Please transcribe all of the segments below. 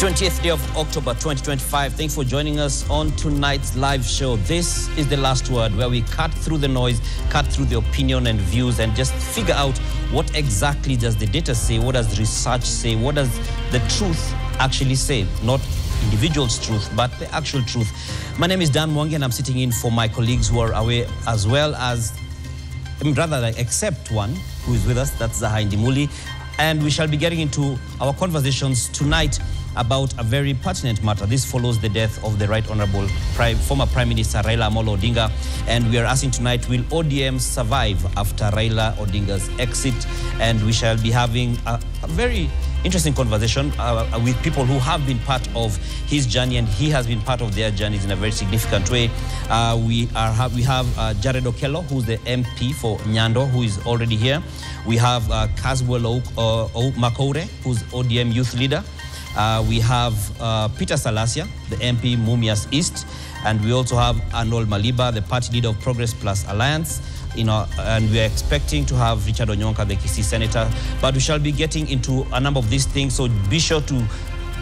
20th day of October 2025. Thanks for joining us on tonight's live show. This is The Last Word, where we cut through the noise, cut through the opinion and views, and just figure out what exactly does the data say, what does the research say, what does the truth actually say. Not individual's truth, but the actual truth. My name is Dan Mwangi, and I'm sitting in for my colleagues who are away, as well as, except one who is with us, that's Zaha Indimuli. And we shall be getting into our conversations tonight about a very pertinent matter. This follows the death of the Right Honorable former Prime Minister Raila Amolo Odinga. And we are asking tonight, will ODM survive after Raila Odinga's exit? And we shall be having a very interesting conversation with people who have been part of his journey, and he has been part of their journeys in a very significant way. We have Jared Okello, who's the MP for Nyando, who is already here. We have Caswell Makoure, who's ODM youth leader. We have Peter Salasia, the MP Mumias East, and we also have Arnold Maliba, the party leader of Progress Plus Alliance. And we are expecting to have Richard Onyonka, the Kisii senator. But we shall be getting into a number of these things, so be sure to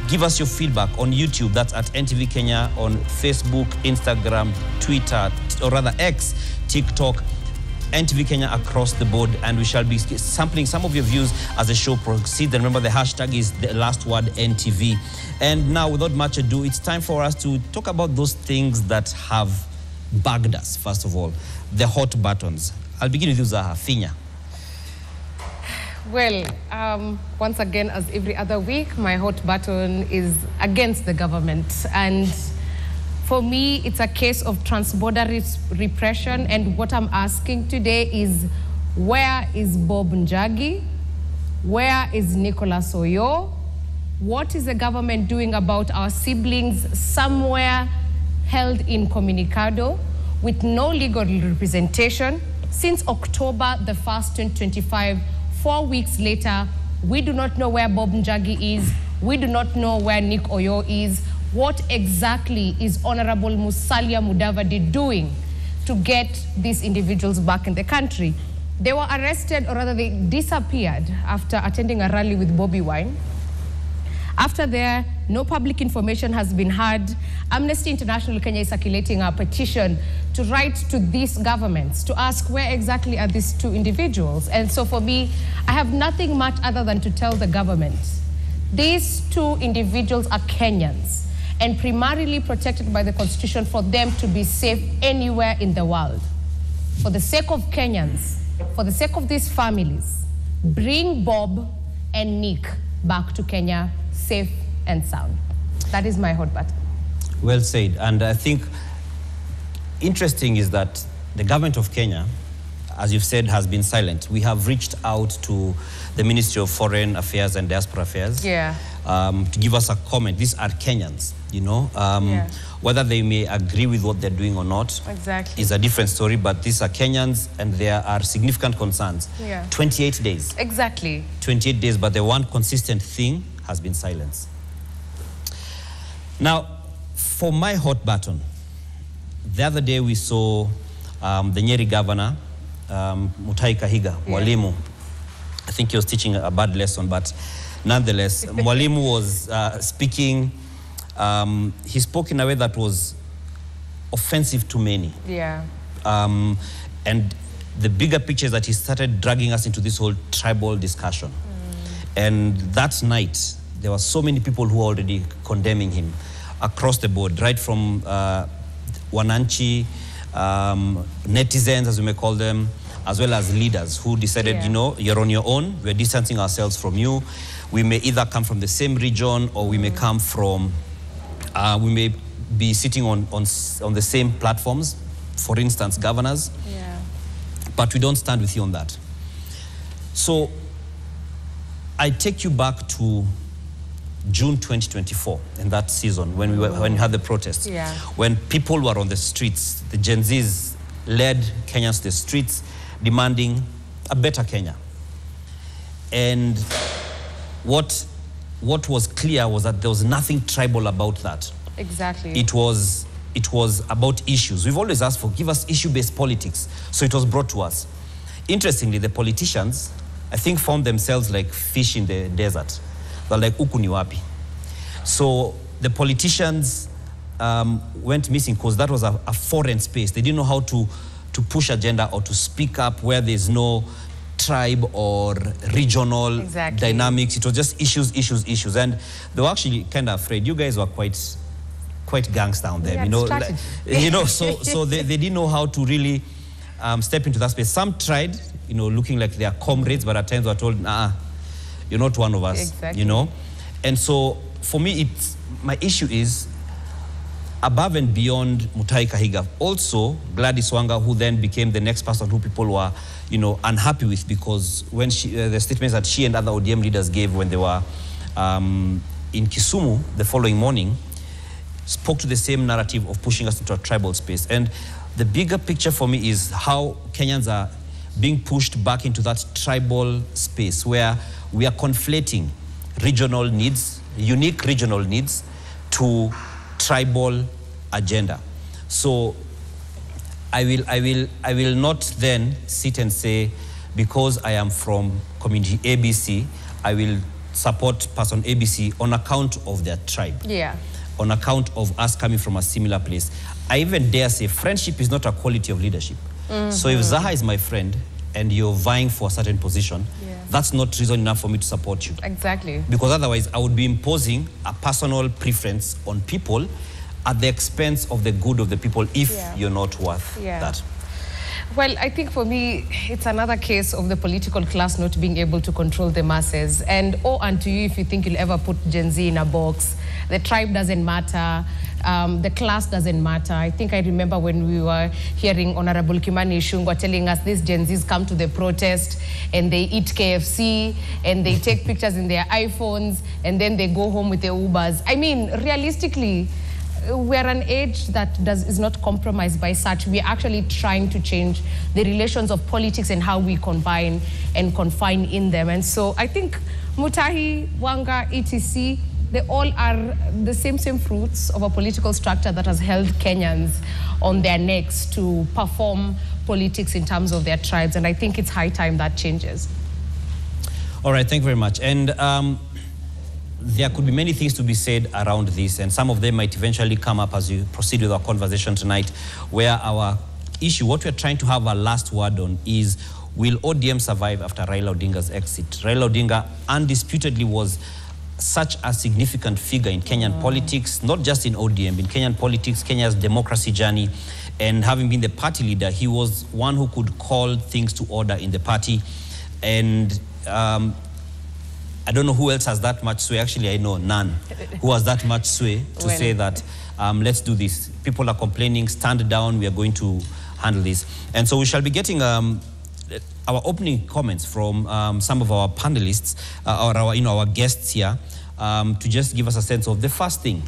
give us your feedback on YouTube. That's at NTV Kenya, on Facebook, Instagram, Twitter, or rather X, TikTok, NTV Kenya across the board, and we shall be sampling some of your views as the show proceeds. And remember, the hashtag is The Last Word NTV. And now, without much ado, it's time for us to talk about those things that have bugged us. First of all, the hot buttons. I'll begin with you, Zaha. Finya. Well, once again, as every other week, my hot button is against the government. And for me, it's a case of transborder repression. And what I'm asking today is, where is Bob Njagi? Where is Nicholas Oyo? What is the government doing about our siblings somewhere held incommunicado with no legal representation since October the 1st, 2025? 4 weeks later, we do not know where Bob Njagi is. We do not know where Nick Oyo is. What exactly is Honorable Musalia Mudavadi doing to get these individuals back in the country? They were arrested, or rather they disappeared after attending a rally with Bobby Wine. After there, no public information has been heard. Amnesty International Kenya is circulating a petition to write to these governments to ask where exactly are these two individuals. And so for me, I have nothing much other than to tell the government, these two individuals are Kenyans and primarily protected by the Constitution for them to be safe anywhere in the world. For the sake of Kenyans, for the sake of these families, bring Bob and Nick back to Kenya safe and sound. That is my hot button. Well said. And I think interesting is that the government of Kenya, as you've said, has been silent. We have reached out to the Ministry of Foreign Affairs and Diaspora Affairs to give us a comment. These are Kenyans, you know. Whether they may agree with what they're doing or not is a different story, but these are Kenyans and there are significant concerns. 28 days. Exactly. 28 days, but the one consistent thing has been silence. Now, for my hot button, the other day we saw the Nyeri governor, Mutahi Kahiga, Mwalimu. I think he was teaching a bad lesson, but nonetheless, Mwalimu was speaking. He spoke in a way that was offensive to many. And the bigger picture is that he started dragging us into this whole tribal discussion. And that night, there were so many people who were already condemning him across the board, right from Wananchi, netizens, as we may call them, as well as leaders who decided, you know, you're on your own, we're distancing ourselves from you. We may either come from the same region or we may come from, we may be sitting on the same platforms, for instance, governors, but we don't stand with you on that. So I take you back to June 2024, in that season, when we had the protests, when people were on the streets, the Gen Zs led Kenyans to the streets, demanding a better Kenya. And what was clear was that there was nothing tribal about that. Exactly. It was about issues. We've always asked for, give us issue-based politics. So it was brought to us. Interestingly, the politicians, I think, found themselves like fish in the desert. They're like, huku ni wapi? So the politicians went missing because that was a foreign space. They didn't know how to push agenda or to speak up where there's no tribe or regional dynamics. It was just issues. And they were actually kind of afraid. You guys were quite gangster down there, so they didn't know how to really step into that space. Some tried, looking like they are comrades, but at times were told, nah, you're not one of us, And so for me, my issue is above and beyond Mutahi Kahiga, also Gladys Wanga, who then became the next person who people were, unhappy with, because when the statements that she and other ODM leaders gave when they were in Kisumu the following morning spoke to the same narrative of pushing us into a tribal space. And the bigger picture for me is how Kenyans are being pushed back into that tribal space where we are conflating regional needs, unique regional needs, to tribal agenda. So I will not then sit and say, because I am from community ABC, I will support person ABC on account of their tribe. Yeah. On account of us coming from a similar place. I even dare say friendship is not a quality of leadership. So if Zaha is my friend and you're vying for a certain position, that's not reason enough for me to support you. Exactly. Because otherwise I would be imposing a personal preference on people at the expense of the good of the people if you're not worth that. Well, I think for me, it's another case of the political class not being able to control the masses. And unto you if you think you'll ever put Gen Z in a box. The tribe doesn't matter. The class doesn't matter. I think I remember when we were hearing Honorable Kimani Ichung'wah telling us these Gen Zs come to the protest and they eat KFC and they take pictures in their iPhones and then they go home with their Ubers. I mean, realistically, we're an age that is not compromised by such. We're actually trying to change the relations of politics and how we combine and confine in them. And so I think Mutahi, Wanga, etc., they all are the same fruits of a political structure that has held Kenyans on their necks to perform politics in terms of their tribes. And I think it's high time that changes. All right, thank you very much. And there could be many things to be said around this, and some of them might eventually come up as we proceed with our conversation tonight, where our issue, what we're trying to have a last word on is, will ODM survive after Raila Odinga's exit? Raila Odinga undisputedly was such a significant figure in Kenyan politics, not just in ODM, in Kenyan politics, Kenya's democracy journey. And having been the party leader, he was one who could call things to order in the party. And I don't know who else has that much sway. Actually, I know none who has that much sway to say that, let's do this. People are complaining, stand down, we are going to handle this. And so we shall be getting our opening comments from some of our panelists, or our guests here, to just give us a sense of the first thing.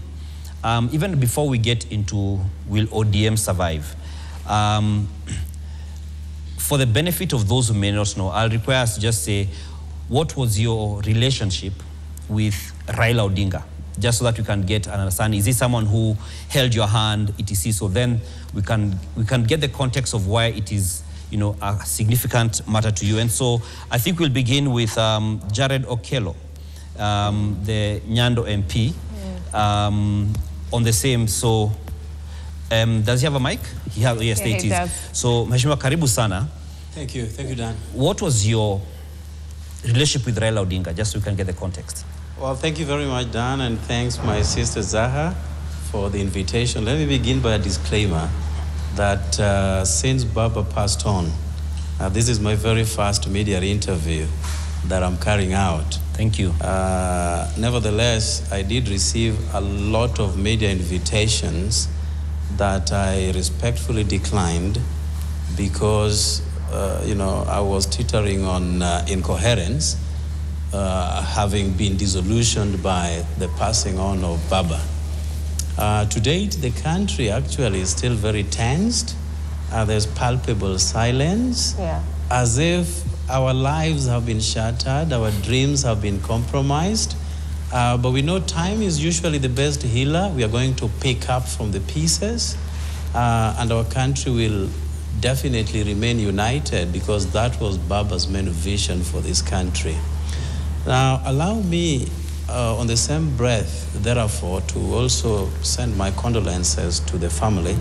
Even before we get into will ODM survive, for the benefit of those who may not know, I'll require us to just say, what was your relationship with Raila Odinga? Just so that we can get an understanding. Is he someone who held your hand, etc.? So then we can get the context of why it is, a significant matter to you. And so I think we'll begin with Jared Okello, the Nyando MP, on the same. So does he have a mic? Yes, there it is. So Mheshimiwa, karibu sana. Thank you, Dan. What was your relationship with Raila Odinga, just so we can get the context? Well, thank you very much, Dan, and thanks my sister Zaha for the invitation. Let me begin by a disclaimer that since Baba passed on, this is my very first media interview that I'm carrying out. Thank you. Nevertheless, I did receive a lot of media invitations that I respectfully declined because I was teetering on incoherence, having been disillusioned by the passing on of Baba. To date, the country actually is still very tensed. There's palpable silence, as if our lives have been shattered, our dreams have been compromised. But we know time is usually the best healer. We are going to pick up from the pieces, and our country will definitely remain united, because that was Baba's main vision for this country. Now, allow me on the same breath, therefore, to also send my condolences to the family,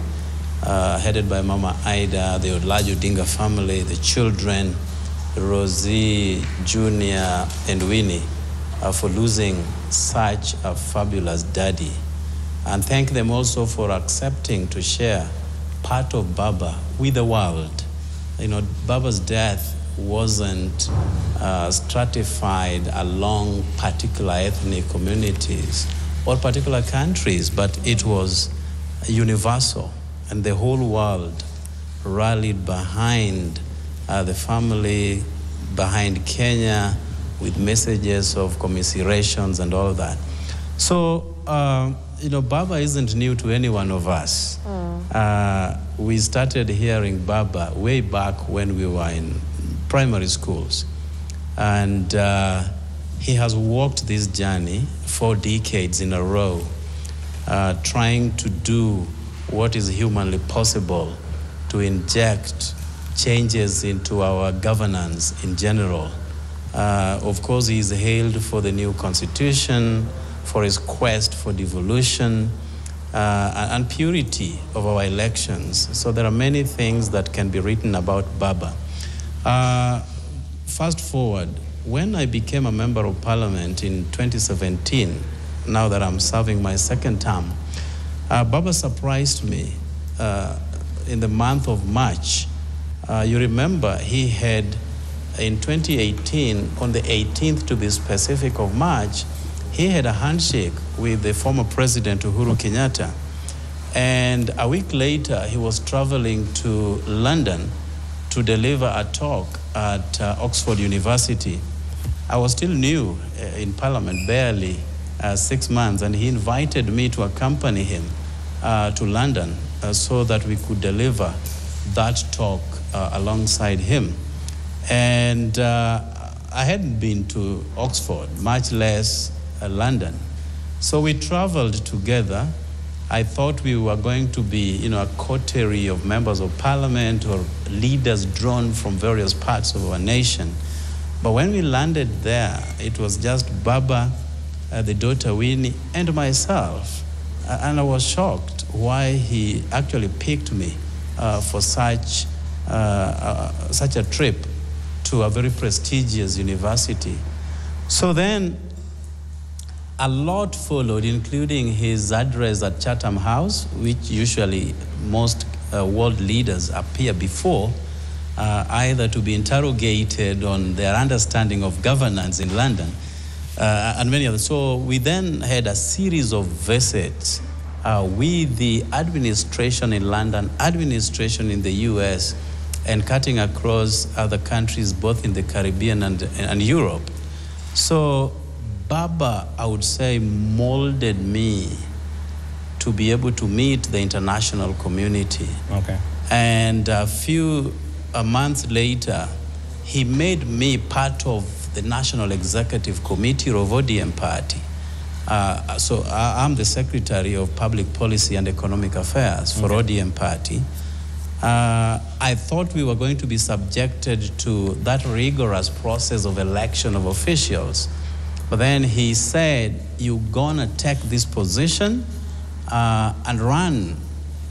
headed by Mama Ida, the Olaju Dinga family, the children, Rosie, Junior, and Winnie, for losing such a fabulous daddy. And thank them also for accepting to share part of Baba with the world. You know, Baba's death wasn't stratified along particular ethnic communities or particular countries, but it was universal, and the whole world rallied behind the family, behind Kenya, with messages of commiserations and all of that. So, you know, Baba isn't new to any one of us. We started hearing Baba way back when we were in primary schools. And he has walked this journey 4 decades in a row, trying to do what is humanly possible to inject changes into our governance in general. Of course, he is hailed for the new constitution, for his quest for devolution, and purity of our elections. So there are many things that can be written about Baba. Fast forward, when I became a member of parliament in 2017, now that I'm serving my 2nd term, Baba surprised me in the month of March. You remember he had, in 2018, on the 18th to be specific of March, he had a handshake with the former president Uhuru Kenyatta. And a week later, he was traveling to London to deliver a talk at Oxford University. I was still new in Parliament, barely 6 months, and he invited me to accompany him to London so that we could deliver that talk alongside him. And I hadn't been to Oxford, much less London. So we traveled together. I thought we were going to be, you know, a coterie of members of parliament or leaders drawn from various parts of our nation. But when we landed there, it was just Baba, the daughter Winnie, and myself. And I was shocked why he actually picked me for such a trip to a very prestigious university. So then a lot followed, including his address at Chatham House, which usually most world leaders appear before, either to be interrogated on their understanding of governance in London, and many others. So we then had a series of visits with the administration in London, administration in the US, and cutting across other countries, both in the Caribbean and Europe. So Baba, I would say, molded me to be able to meet the international community. Okay. And a month later, he made me part of the National Executive Committee of ODM party. So I'm the Secretary of Public Policy and Economic Affairs for ODM party. I thought we were going to be subjected to that rigorous process of election of officials. But then he said, you're gonna take this position and run,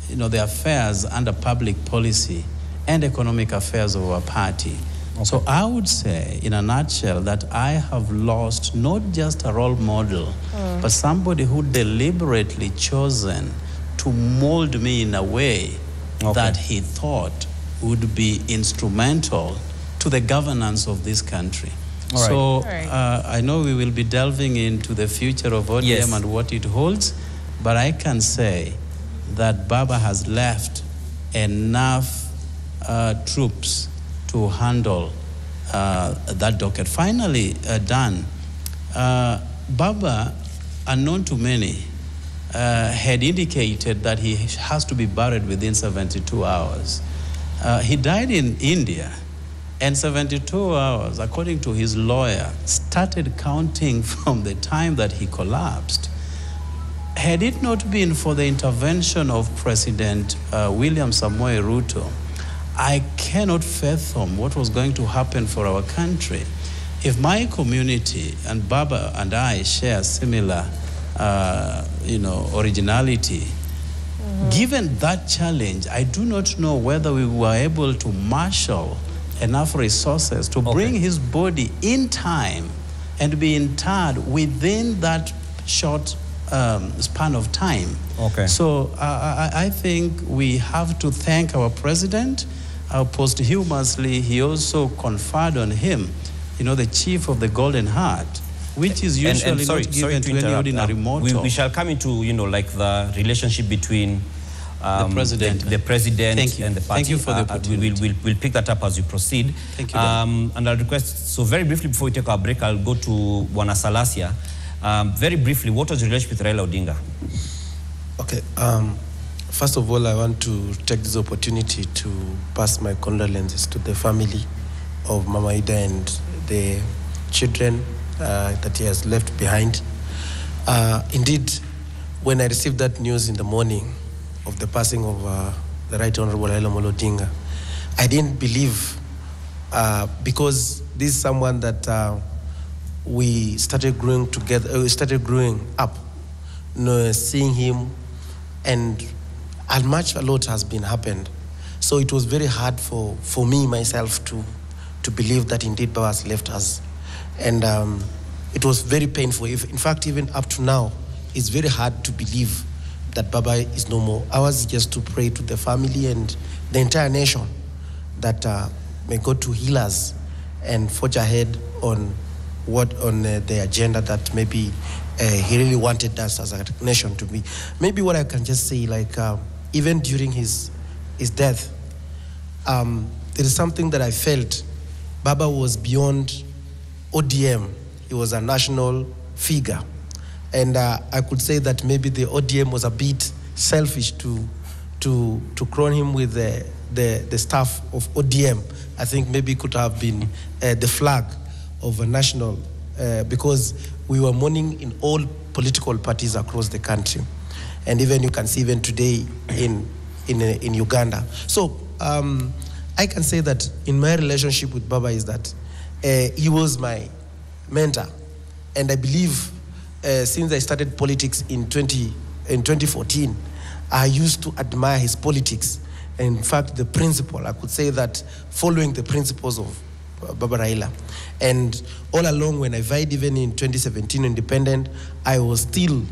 you know, the affairs under public policy and economic affairs of our party. Okay. So I would say, in a nutshell, that I have lost not just a role model, but somebody who deliberately chosen to mold me in a way that he thought would be instrumental to the governance of this country. Right. So I know we will be delving into the future of ODM and what it holds, but I can say that Baba has left enough troops to handle that docket. Finally, Dan, Baba, unknown to many, had indicated that he has to be buried within 72 hours. He died in India, and 72 hours, according to his lawyer, started counting from the time that he collapsed. Had it not been for the intervention of President William Samoei Ruto, I cannot fathom what was going to happen for our country. if my community and Baba and I share similar, originality, given that challenge, I do not know whether we were able to marshal enough resources to bring his body in time and be interred within that short span of time. Okay. So I think we have to thank our president. Posthumously, he also conferred on him, the chief of the Golden Heart, which is usually not given to any ordinary mortal. We shall come into, the relationship between the president and the party. Thank you for the opportunity. We'll pick that up as we proceed. Thank you. And I'll request, so very briefly before we take our break, I'll go to Bwana Salasia. Very briefly, what was your relationship with Raila Odinga? Okay. First of all, I want to take this opportunity to pass my condolences to the family of Mama Ida and the children that he has left behind. Indeed, when I received that news in the morning of the passing of the Right Honorable Raila Odinga, I didn't believe, because this is someone that we started growing together, we started growing up, seeing him, and a lot has been happened. So it was very hard for me, myself, to believe that indeed Baba has left us. And it was very painful. In fact, even up to now, it's very hard to believe that Baba is no more. I was just to pray to the family and the entire nation that may God to heal us and forge ahead on the agenda that maybe he really wanted us as a nation to be. Maybe what I can just say, even during his death, there is something that I felt. Baba was beyond ODM. He was a national figure. And I could say that maybe the ODM was a bit selfish to crown him with the staff of ODM. I think maybe it could have been the flag of a national, because we were mourning in all political parties across the country. And even you can see even today in Uganda. So I can say that in my relationship with Baba is that he was my mentor. And I believe since I started politics in 2014, I used to admire his politics. In fact, the principle, I could say that following the principles of Baba Raila. And all along when I vied even in 2017 independent, I was still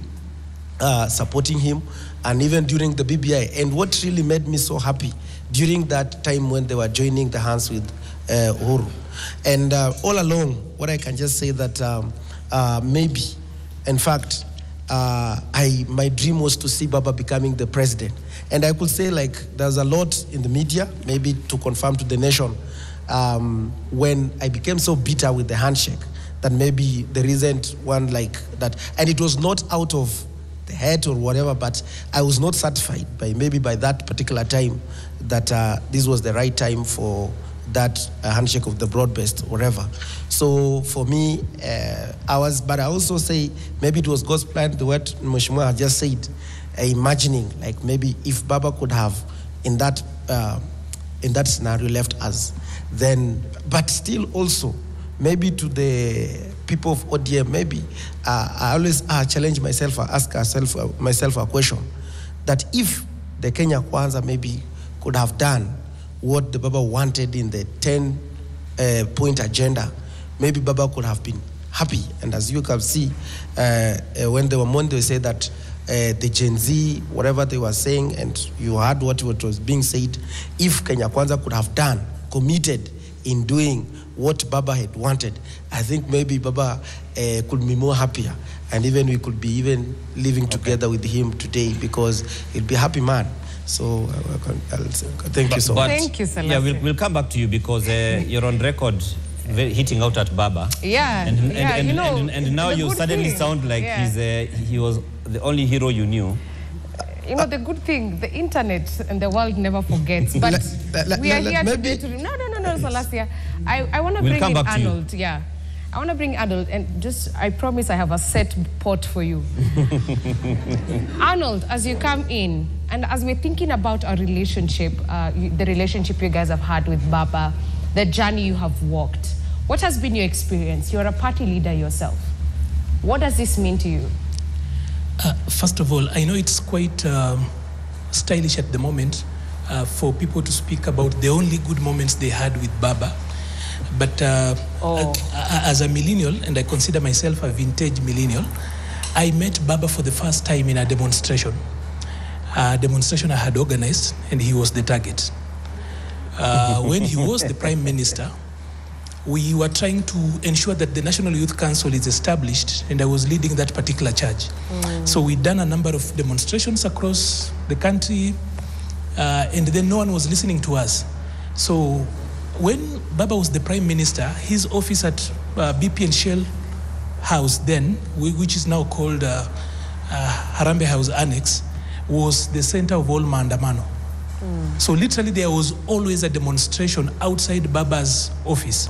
supporting him, and even during the BBI. And what really made me so happy during that time when they were joining the hands with Uhuru. And all along, what I can just say that maybe, in fact, my dream was to see Baba becoming the president. And I could say there's a lot in the media, maybe to confirm to the nation, when I became so bitter with the handshake, that maybe there isn't one like that. And it was not out of the head or whatever, but I was not satisfied by that particular time that this was the right time for that handshake of the broad-based, whatever. So for me, but I also say maybe it was God's plan, the word Mheshimiwa had just said, imagining maybe if Baba could have in that scenario left us, then, but still also, maybe to the people of ODM, maybe I always challenge myself, ask myself a question, that if the Kenya Kwanza maybe could have done what the Baba wanted in the 10-point agenda, maybe Baba could have been happy. And as you can see, when they were mourning, they said that the Gen Z, whatever they were saying, and you heard what was being said, if Kenya Kwanza could have committed in doing what Baba had wanted, I think maybe Baba could be more happier, and even we could be even living together with him today, because he'll be a happy man. So thank you so much. Thank you, Selassie. Yeah, we'll come back to you because you're on record hitting out at Baba. Yeah, and now you suddenly sound like he was the only hero you knew. The good thing, the internet and the world never forgets. But we are here today to... No, Selassie. I want to bring in Arnold. Yeah. I want to bring Arnold, and I promise I have a set pot for you. Arnold, as you come in, and as we're thinking about our relationship, the relationship you guys have had with Baba, the journey you have walked, What has been your experience? You're a party leader yourself. What does this mean to you? First of all, I know it's quite stylish at the moment for people to speak about the only good moments they had with Baba. But as a millennial, and I consider myself a vintage millennial, I met Baba for the first time in a demonstration. A demonstration I had organized, and he was the target. When he was the Prime Minister, we were trying to ensure that the National Youth Council is established, and I was leading that particular charge. So we'd done a number of demonstrations across the country, and then no one was listening to us. So when Baba was the Prime Minister, his office at BP and Shell House then, which is now called Harambee House Annex, was the center of all maandamano. So literally there was always a demonstration outside Baba's office.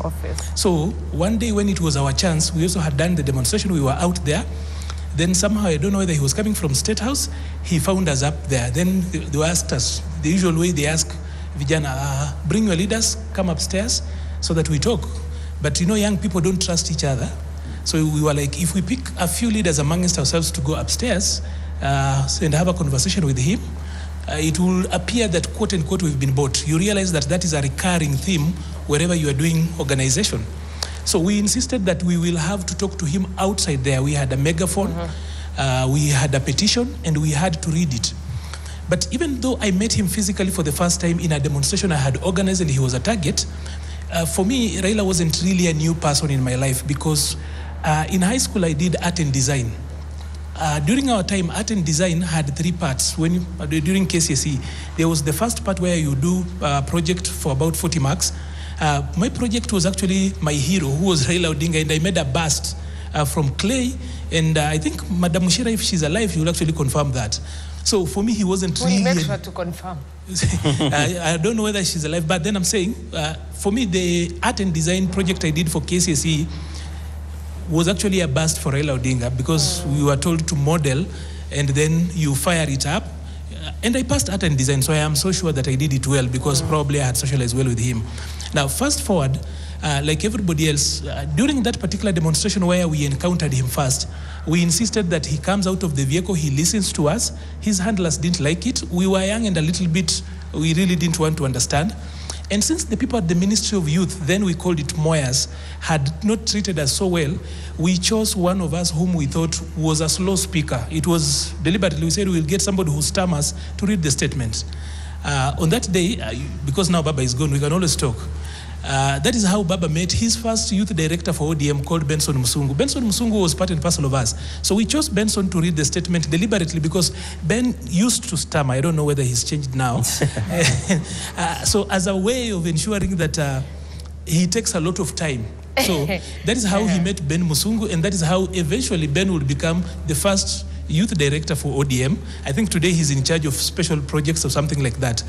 So one day when it was our chance, we also had done the demonstration, we were out there. Then somehow, I don't know whether he was coming from State House, he found us up there. Then they asked us, the usual way they ask vijana, bring your leaders, come upstairs so that we talk. But you know, young people don't trust each other. So we were like, if we pick a few leaders amongst ourselves to go upstairs and have a conversation with him, it will appear that, quote unquote, we've been bought. You realize that that is a recurring theme wherever you are doing organization. So we insisted that we will have to talk to him outside there. We had a megaphone, we had a petition, and we had to read it. But even though I met him physically for the first time in a demonstration I had organized and he was a target, for me, Raila wasn't really a new person in my life because in high school I did art and design. During our time, art and design had 3 parts. During KCSE, there was the first part where you do a project for about 40 marks. My project was actually my hero, who was Raila Odinga, and I made a bust from clay. And I think Madam Mushira, if she's alive, she will actually confirm that. So for me, he wasn't really... We'll make sure to confirm. I don't know whether she's alive, but then I'm saying, for me, the art and design project I did for KCSE was actually a bust for Raila Odinga because we were told to model and then you fire it up. And I passed art and design, so I am so sure that I did it well because probably I had socialized well with him. Now, fast forward, like everybody else, during that particular demonstration where we encountered him first, we insisted that he comes out of the vehicle, he listens to us. His handlers didn't like it. We were young and a little bit, we really didn't want to understand. And since the people at the Ministry of Youth, then we called it Moyas, had not treated us so well, we chose one of us whom we thought was a slow speaker. It was deliberately, we said we'll get somebody who stammers to read the statement. On that day, because now Baba is gone, we can always talk. That is how Baba met his first youth director for ODM called Benson Musungu. Benson Musungu was part and parcel of us. So we chose Benson to read the statement deliberately because Ben used to stammer. I don't know whether he's changed now. So as a way of ensuring that he takes a lot of time. So that is how he met Ben Musungu, and that is how eventually Ben would become the first youth director for ODM. I think today he's in charge of special projects or something like that.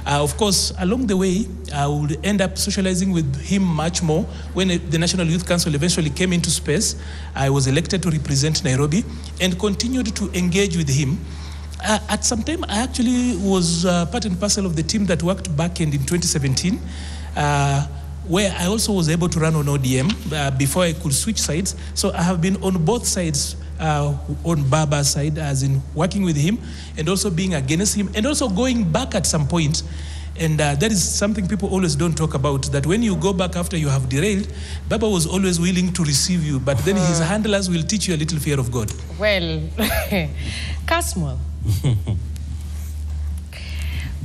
Of course, along the way, I would end up socializing with him much more. When the National Youth Council eventually came into space, I was elected to represent Nairobi and continued to engage with him. At some time, I actually was part and parcel of the team that worked back in 2017, where I also was able to run on ODM before I could switch sides. So I have been on both sides, on Baba's side, as in working with him, and also being against him, and also going back at some point. And that is something people always don't talk about, that when you go back after you have derailed, Baba was always willing to receive you, but then his handlers will teach you a little fear of God. Well, Kasmuel,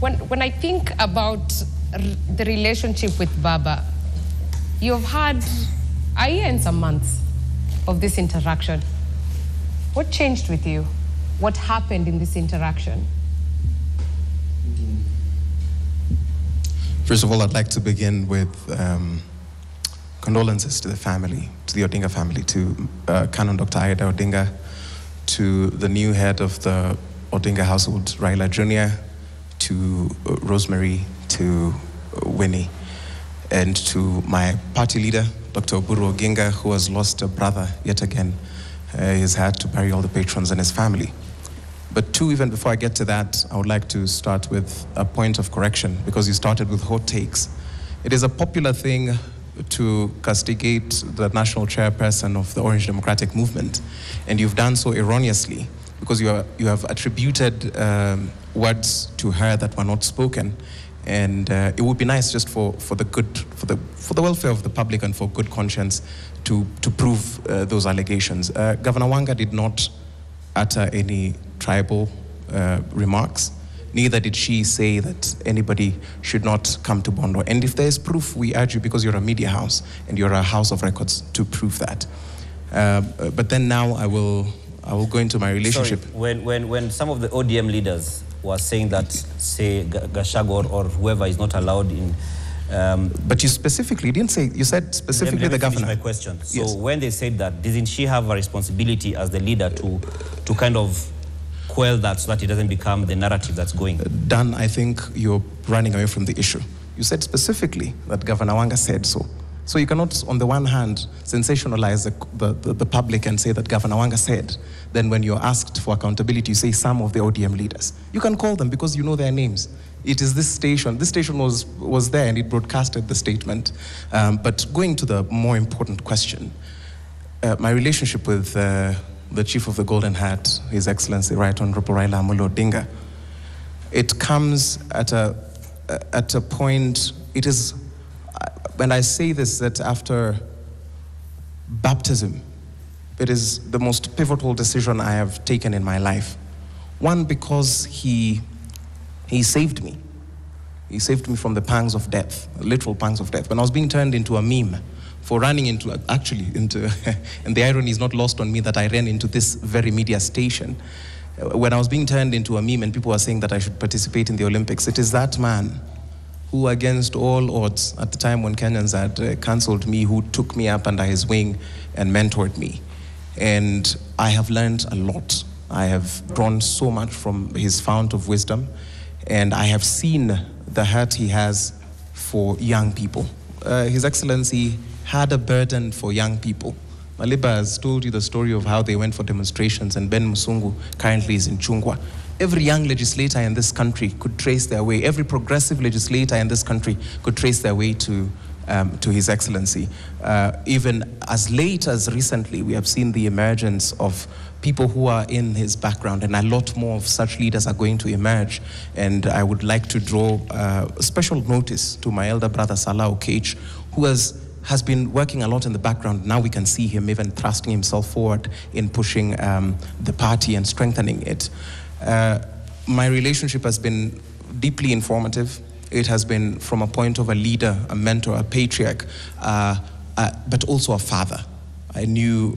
when I think about the relationship with Baba, you've had a year and some months of this interaction. What changed with you? What happened in this interaction? First of all, I'd like to begin with condolences to the family, to the Odinga family, to Canon Dr. Aida Odinga, to the new head of the Odinga household, Raila Jr., to Rosemary, to Winnie, and to my party leader, Dr. Oburu Oginga, who has lost a brother yet again. He's had to bury all the patrons and his family. But two, even before I get to that, I would like to start with a point of correction, because you started with hot takes. It is a popular thing to castigate the national chairperson of the Orange Democratic Movement, and you've done so erroneously because you have attributed words to her that were not spoken. And it would be nice just for the welfare of the public and for good conscience to prove those allegations. Governor Wanga did not utter any tribal remarks. Neither did she say that anybody should not come to Bondo. And if there is proof, we urge you, because you're a media house and you're a house of records, to prove that. But then now I will go into my relationship. Sorry, when some of the ODM leaders were saying that, say, Gachagua or whoever is not allowed in... but you specifically didn't say, you said specifically the governor. My question. So yes. When they said that, didn't she have a responsibility as the leader to kind of quell that so that it doesn't become the narrative that's going? Dan, I think you're running away from the issue. You said specifically that Governor Wanga said so. So you cannot, on the one hand, sensationalize the public and say that Governor Wanga said. Then when you're asked for accountability, you say some of the ODM leaders. You can call them because you know their names. It is this station. This station was there and it broadcasted the statement. But going to the more important question, my relationship with the Chief of the Golden Hat, His Excellency Right Honorable Raila Odinga, it comes at a point, it is, when I say this, that after baptism, it is the most pivotal decision I have taken in my life. One, because he saved me. He saved me from the pangs of death, literal pangs of death. When I was being turned into a meme for running into, and the irony is not lost on me that I ran into this very media station. When I was being turned into a meme and people were saying that I should participate in the Olympics, it is that man who, against all odds, at the time when Kenyans had cancelled me, who took me up under his wing and mentored me. And I have learned a lot. I have drawn so much from his fount of wisdom, and I have seen the heart he has for young people. His Excellency had a burden for young people. Maliba has told you the story of how they went for demonstrations, and Ben Musungu currently is in Chungwa. Every young legislator in this country could trace their way. Every progressive legislator in this country could trace their way to His Excellency. Even as late as recently, we have seen the emergence of people who are in his background, and a lot more of such leaders are going to emerge. And I would like to draw special notice to my elder brother, Salah Okech, who has been working a lot in the background. Now we can see him even thrusting himself forward in pushing the party and strengthening it. My relationship has been deeply informative. It has been from a point of a leader, a mentor, a patriarch, but also a father. I knew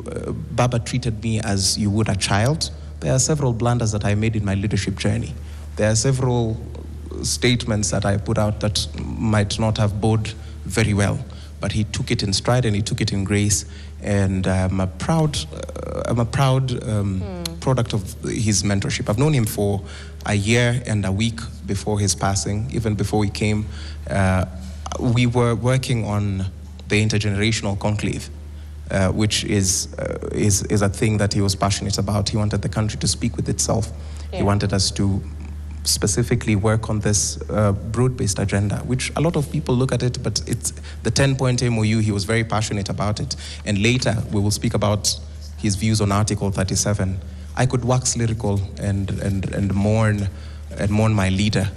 Baba treated me as you would a child. There are several blunders that I made in my leadership journey. There are several statements that I put out that might not have boded very well, but he took it in stride and he took it in grace. And I'm a proud product of his mentorship. I've known him for a year and a week before his passing. Even before he came, we were working on the intergenerational conclave, which is a thing that he was passionate about. He wanted the country to speak with itself. Yeah. He wanted us to specifically work on this broad-based agenda, which a lot of people look at it, but it's the 10-point MOU. He was very passionate about it. And later, we will speak about his views on Article 37. I could wax lyrical and mourn my leader,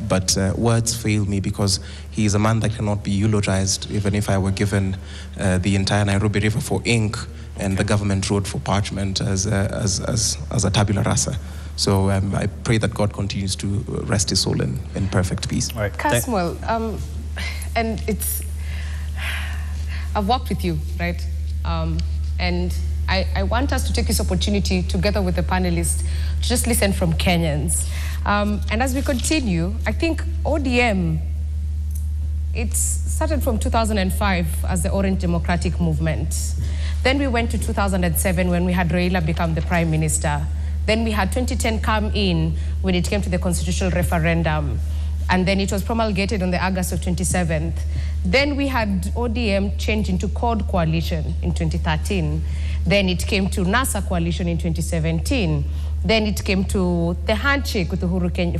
but words fail me, because he is a man that cannot be eulogized, even if I were given the entire Nairobi River for ink and the government road for parchment as a tabula rasa. So I pray that God continues to rest his soul in perfect peace. All right. Caswell, and I've worked with you, right? And I want us to take this opportunity, together with the panelists, to just listen from Kenyans. And as we continue, I think ODM, it started from 2005 as the Orange Democratic Movement. Then we went to 2007 when we had Raila become the Prime Minister. Then we had 2010 come in when it came to the constitutional referendum. And then it was promulgated on the August of 27th. Then we had ODM change into CORD coalition in 2013. Then it came to NASA coalition in 2017. Then it came to the handshake with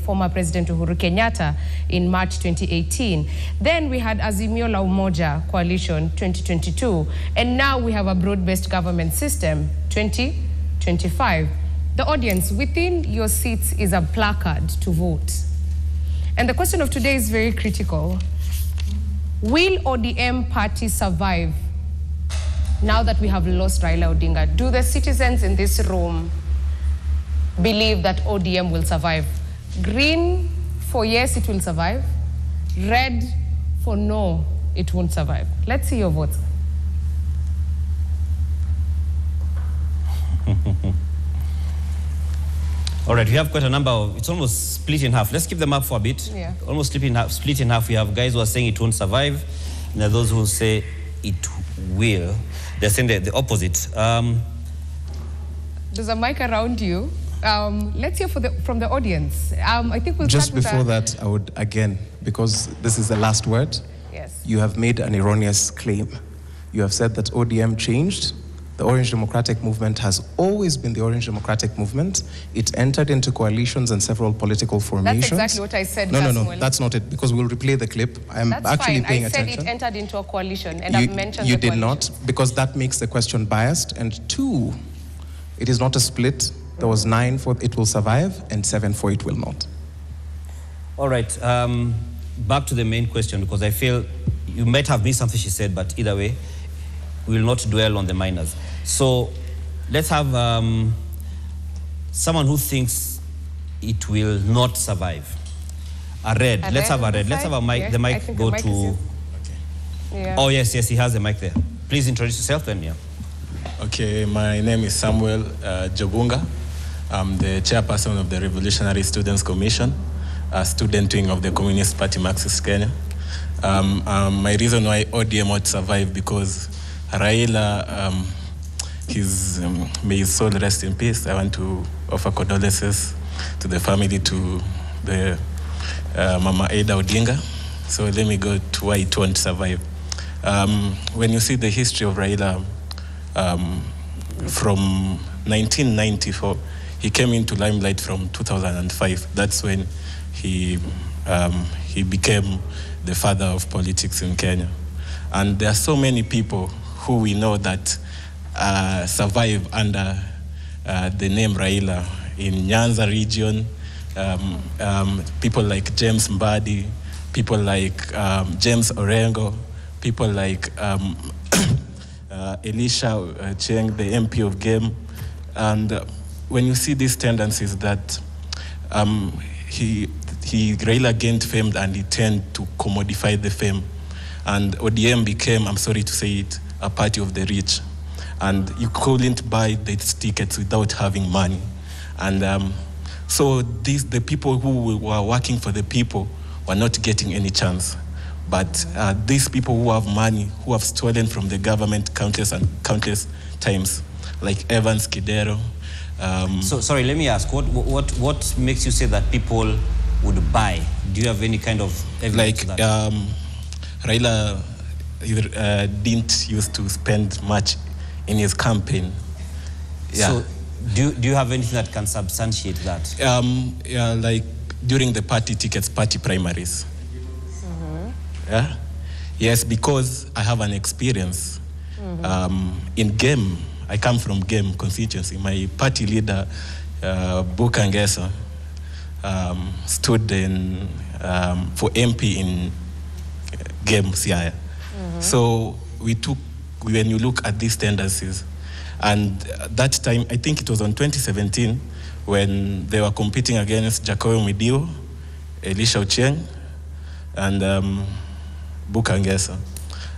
former President Uhuru Kenyatta in March 2018. Then we had Azimio la Umoja coalition 2022. And now we have a broad-based government system 2025. The audience, within your seats is a placard to vote. And the question of today is very critical. Will ODM party survive now that we have lost Raila Odinga? Do the citizens in this room believe that ODM will survive? Green for yes, it will survive. Red for no, it won't survive. Let's see your votes. All right, we have quite a number of, it's almost split in half. Let's keep them up for a bit. Yeah. Almost split in half. We have guys who are saying it won't survive, and there are those who say it will. They're saying the opposite. There's a mic around you. Let's hear from the audience. I think we'll Just start with before that, I would again, because this is the last word, yes. You have made an erroneous claim. You have said that ODM changed. The Orange Democratic Movement has always been the Orange Democratic Movement. It entered into coalitions and several political formations. That's exactly what I said. No, that's not it, because we'll replay the clip. I'm that's actually fine. paying I said attention. it entered into a coalition, and I've mentioned you the did coalition. not, because that makes the question biased. And two, it is not a split. There was 9 for it will survive and 7 for it will not. All right, back to the main question, because I feel you might have missed something she said, but either way, we will not dwell on the minors. So let's have someone who thinks it will not survive. A red. Let's have a red. Let's have a mic. Yes, the mic go to. Okay. Yeah. Oh yes, he has a mic there. Please introduce yourself then. Yeah. Okay, my name is Samuel Jobunga. I'm the chairperson of the Revolutionary Students Commission, a student wing of the Communist Party Marxist Kenya. My reason why ODM won't survive because Raila, may his soul rest in peace. I want to offer condolences to the family, to the Mama Ada Odinga. So let me go to why it won't survive. When you see the history of Raila, from 1994, he came into limelight from 2005. That's when he became the father of politics in Kenya. And there are so many people who we know that survive under the name Raila in Nyanza region. People like James Mbadi, people like James Orengo, people like Elisha Cheng, the MP of Game. And when you see these tendencies that Raila gained fame and he tended to commodify the fame. And ODM became, I'm sorry to say it, a party of the rich. And you couldn't buy these tickets without having money. And so the people who were working for the people were not getting any chance. But these people who have money, who have stolen from the government countless and countless times, like Evans Kidero. So sorry, let me ask, what makes you say that people would buy? Do you have any kind of evidence like to that? Raila didn't used to spend much in his campaign. Yeah. So do you have anything that can substantiate that? Yeah, like during the party tickets, party primaries. Yeah. Yes, because I have an experience in Game. I come from Game constituency. My party leader, Bukangesa, stood in for MP in Game Siaya. So when you look at these tendencies, and that time, I think it was on 2017, when they were competing against Jacobo Midio, Elisha Ochieng, and Bukangesa.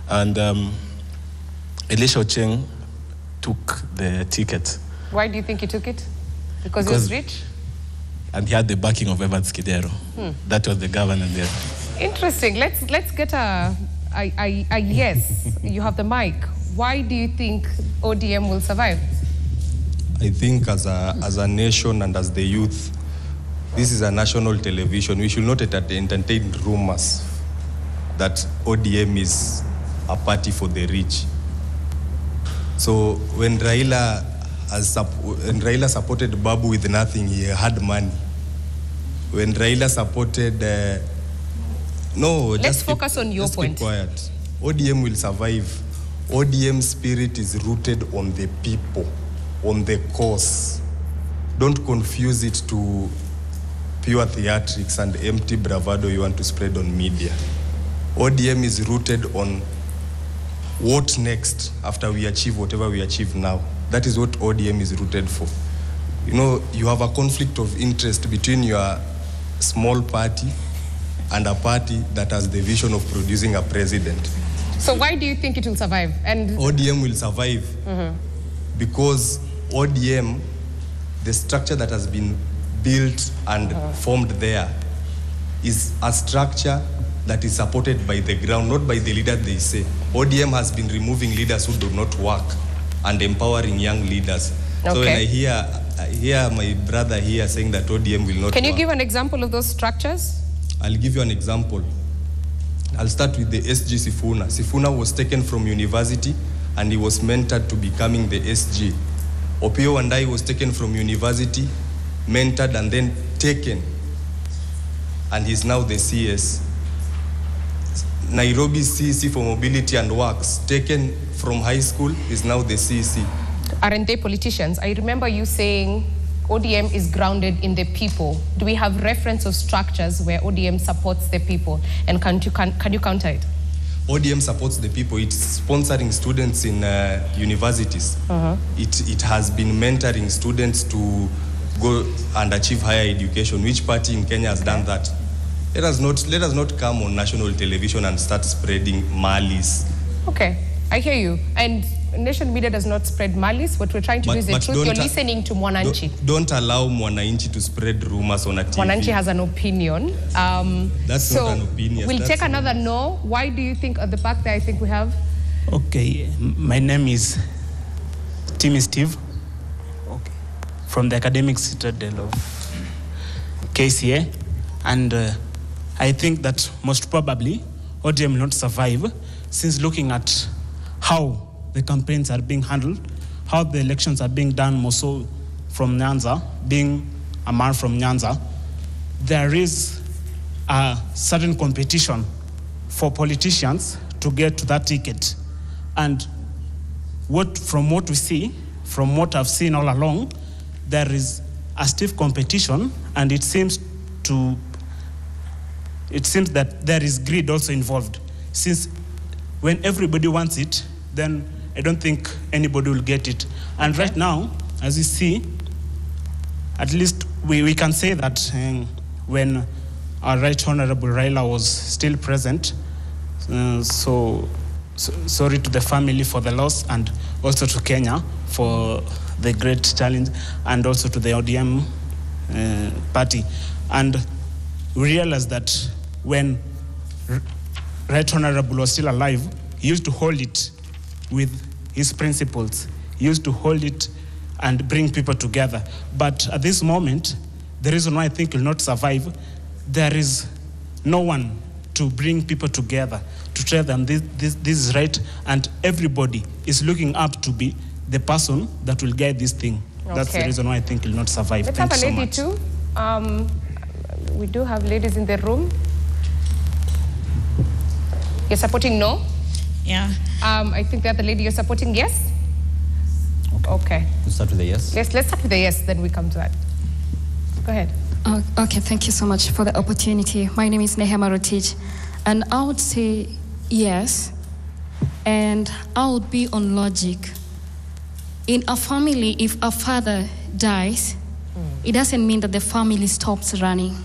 And Elisha Ochieng took the ticket. Why do you think he took it? Because he was rich? And he had the backing of Evans Kidero. That was the governor there. Interesting. Let's get a yes. You have the mic. Why do you think ODM will survive? I think as a nation and as the youth, this is a national television. We should not entertain rumors that ODM is a party for the rich. So when Raila when Raila supported Babu with nothing, he had money. When Raila supported, Let's focus on your point. Keep quiet. ODM will survive. ODM spirit is rooted on the people, on the cause. Don't confuse it to pure theatrics and empty bravado you want to spread on media. ODM is rooted on what next after we achieve whatever we achieve now. That is what ODM is rooted for. You know, you have a conflict of interest between your small party and a party that has the vision of producing a president. So why do you think it will survive? And ODM will survive because ODM, the structure that has been built and formed there, is a structure that is supported by the ground, not by the leader they say. ODM has been removing leaders who do not work and empowering young leaders. Okay. So when I hear my brother here saying that ODM will not Can you work, give an example of those structures? I'll give you an example. I'll start with the SG Sifuna. Sifuna was taken from university and he was mentored to becoming the SG. Opio Wandai was taken from university, mentored and then taken, and he's now the CS. Nairobi's CEC for Mobility and Works, taken from high school, is now the CEC. Aren't they politicians? I remember you saying ODM is grounded in the people. Do we have reference of structures where ODM supports the people? And can you counter it? ODM supports the people. It's sponsoring students in universities. It has been mentoring students to go and achieve higher education. Which party in Kenya has done that? Let us not come on national television and start spreading malice. Okay, I hear you. And national media does not spread malice. What we're trying to do is the truth. You're listening to Mwananchi. Don't allow Mwananchi to spread rumors on a TV. Mwananchi has an opinion. That's not an opinion. We'll take another no. Why do you think at the back there I think we have? Okay, my name is Timmy Steve. Okay, from the Academic Citadel of KCA. And I think that most probably ODM will not survive, since looking at how the campaigns are being handled, how the elections are being done, more so from Nyanza, being a man from Nyanza, there is a certain competition for politicians to get to that ticket. And from what we see, from what I've seen all along, there is a stiff competition, and it seems that there is greed also involved. Since when everybody wants it, then I don't think anybody will get it. And right now, as you see, at least we can say that when our Right Honorable Raila was still present, so sorry to the family for the loss, and also to Kenya for the great challenge, and also to the ODM party. And we realized that when Right Honorable was still alive, he used to hold it with his principles. He used to hold it and bring people together. But at this moment, the reason why I think it will not survive, there is no one to bring people together, to tell them this is right, and everybody is looking up to be the person that will guide this thing. Okay. That's the reason why I think it will not survive. Let's have a lady too. We do have ladies in the room. You're supporting no? Yeah. I think the other lady, you're supporting yes? Okay. Let's start with the yes. Let's start with the yes, then we come to that. Go ahead. Okay, thank you so much for the opportunity. My name is Nehema Rotich, and I would say yes, and I would be on logic. In a family, if a father dies, it doesn't mean that the family stops running.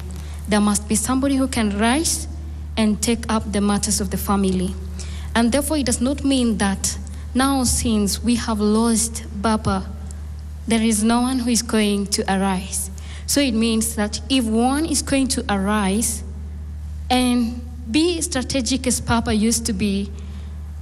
There must be somebody who can rise and take up the matters of the family. And therefore, it does not mean that now, since we have lost Baba, there is no one who is going to arise. So it means that if one is going to arise and be strategic as Papa used to be,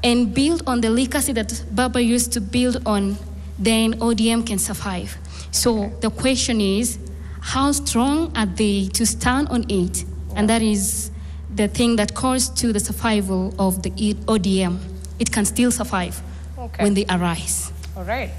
and build on the legacy that Baba used to build on, then ODM can survive. So the question is, how strong are they to stand on it? And that is the thing that calls to the survival of the ODM. It can still survive when they arise. All right.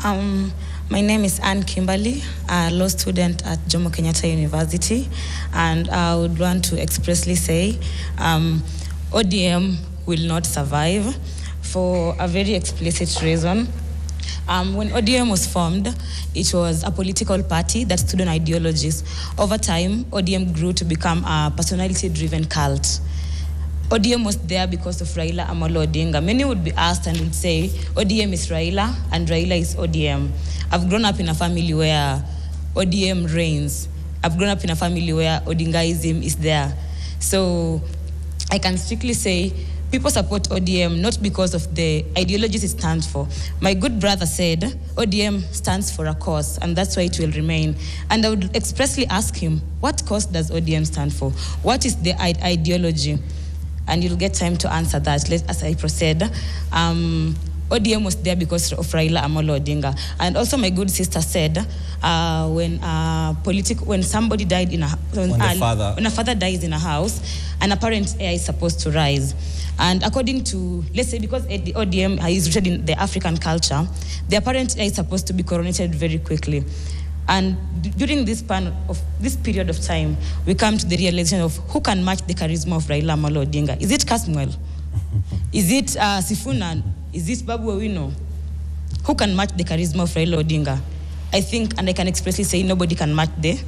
My name is Anne Kimberly, a law student at Jomo Kenyatta University, and I would want to expressly say ODM will not survive for a very explicit reason. When ODM was formed, it was a political party that stood on ideologies. Over time, ODM grew to become a personality-driven cult. ODM was there because of Raila Amolo Odinga. Many would be asked and would say, ODM is Raila and Raila is ODM. I've grown up in a family where ODM reigns. I've grown up in a family where Odingaism is there. So I can strictly say people support ODM not because of the ideologies it stands for. My good brother said ODM stands for a cause, and that's why it will remain. And I would expressly ask him, what cause does ODM stand for? What is the ideology? And you'll get time to answer that as I proceed. ODM was there because of Raila Amolo Odinga. And also my good sister said, when somebody died in when a father dies in a house, an apparent heir is supposed to rise. And according to, let's say, because the ODM is rooted in the African culture, the apparent heir is supposed to be coronated very quickly. And during this period of time, we come to the realization of who can match the charisma of Raila Amolo Odinga. Is it Kasmuel? Is it Sifuna? Is it Babu Owino? Who can match the charisma of Raila Odinga? I think, and I can expressly say, nobody can match the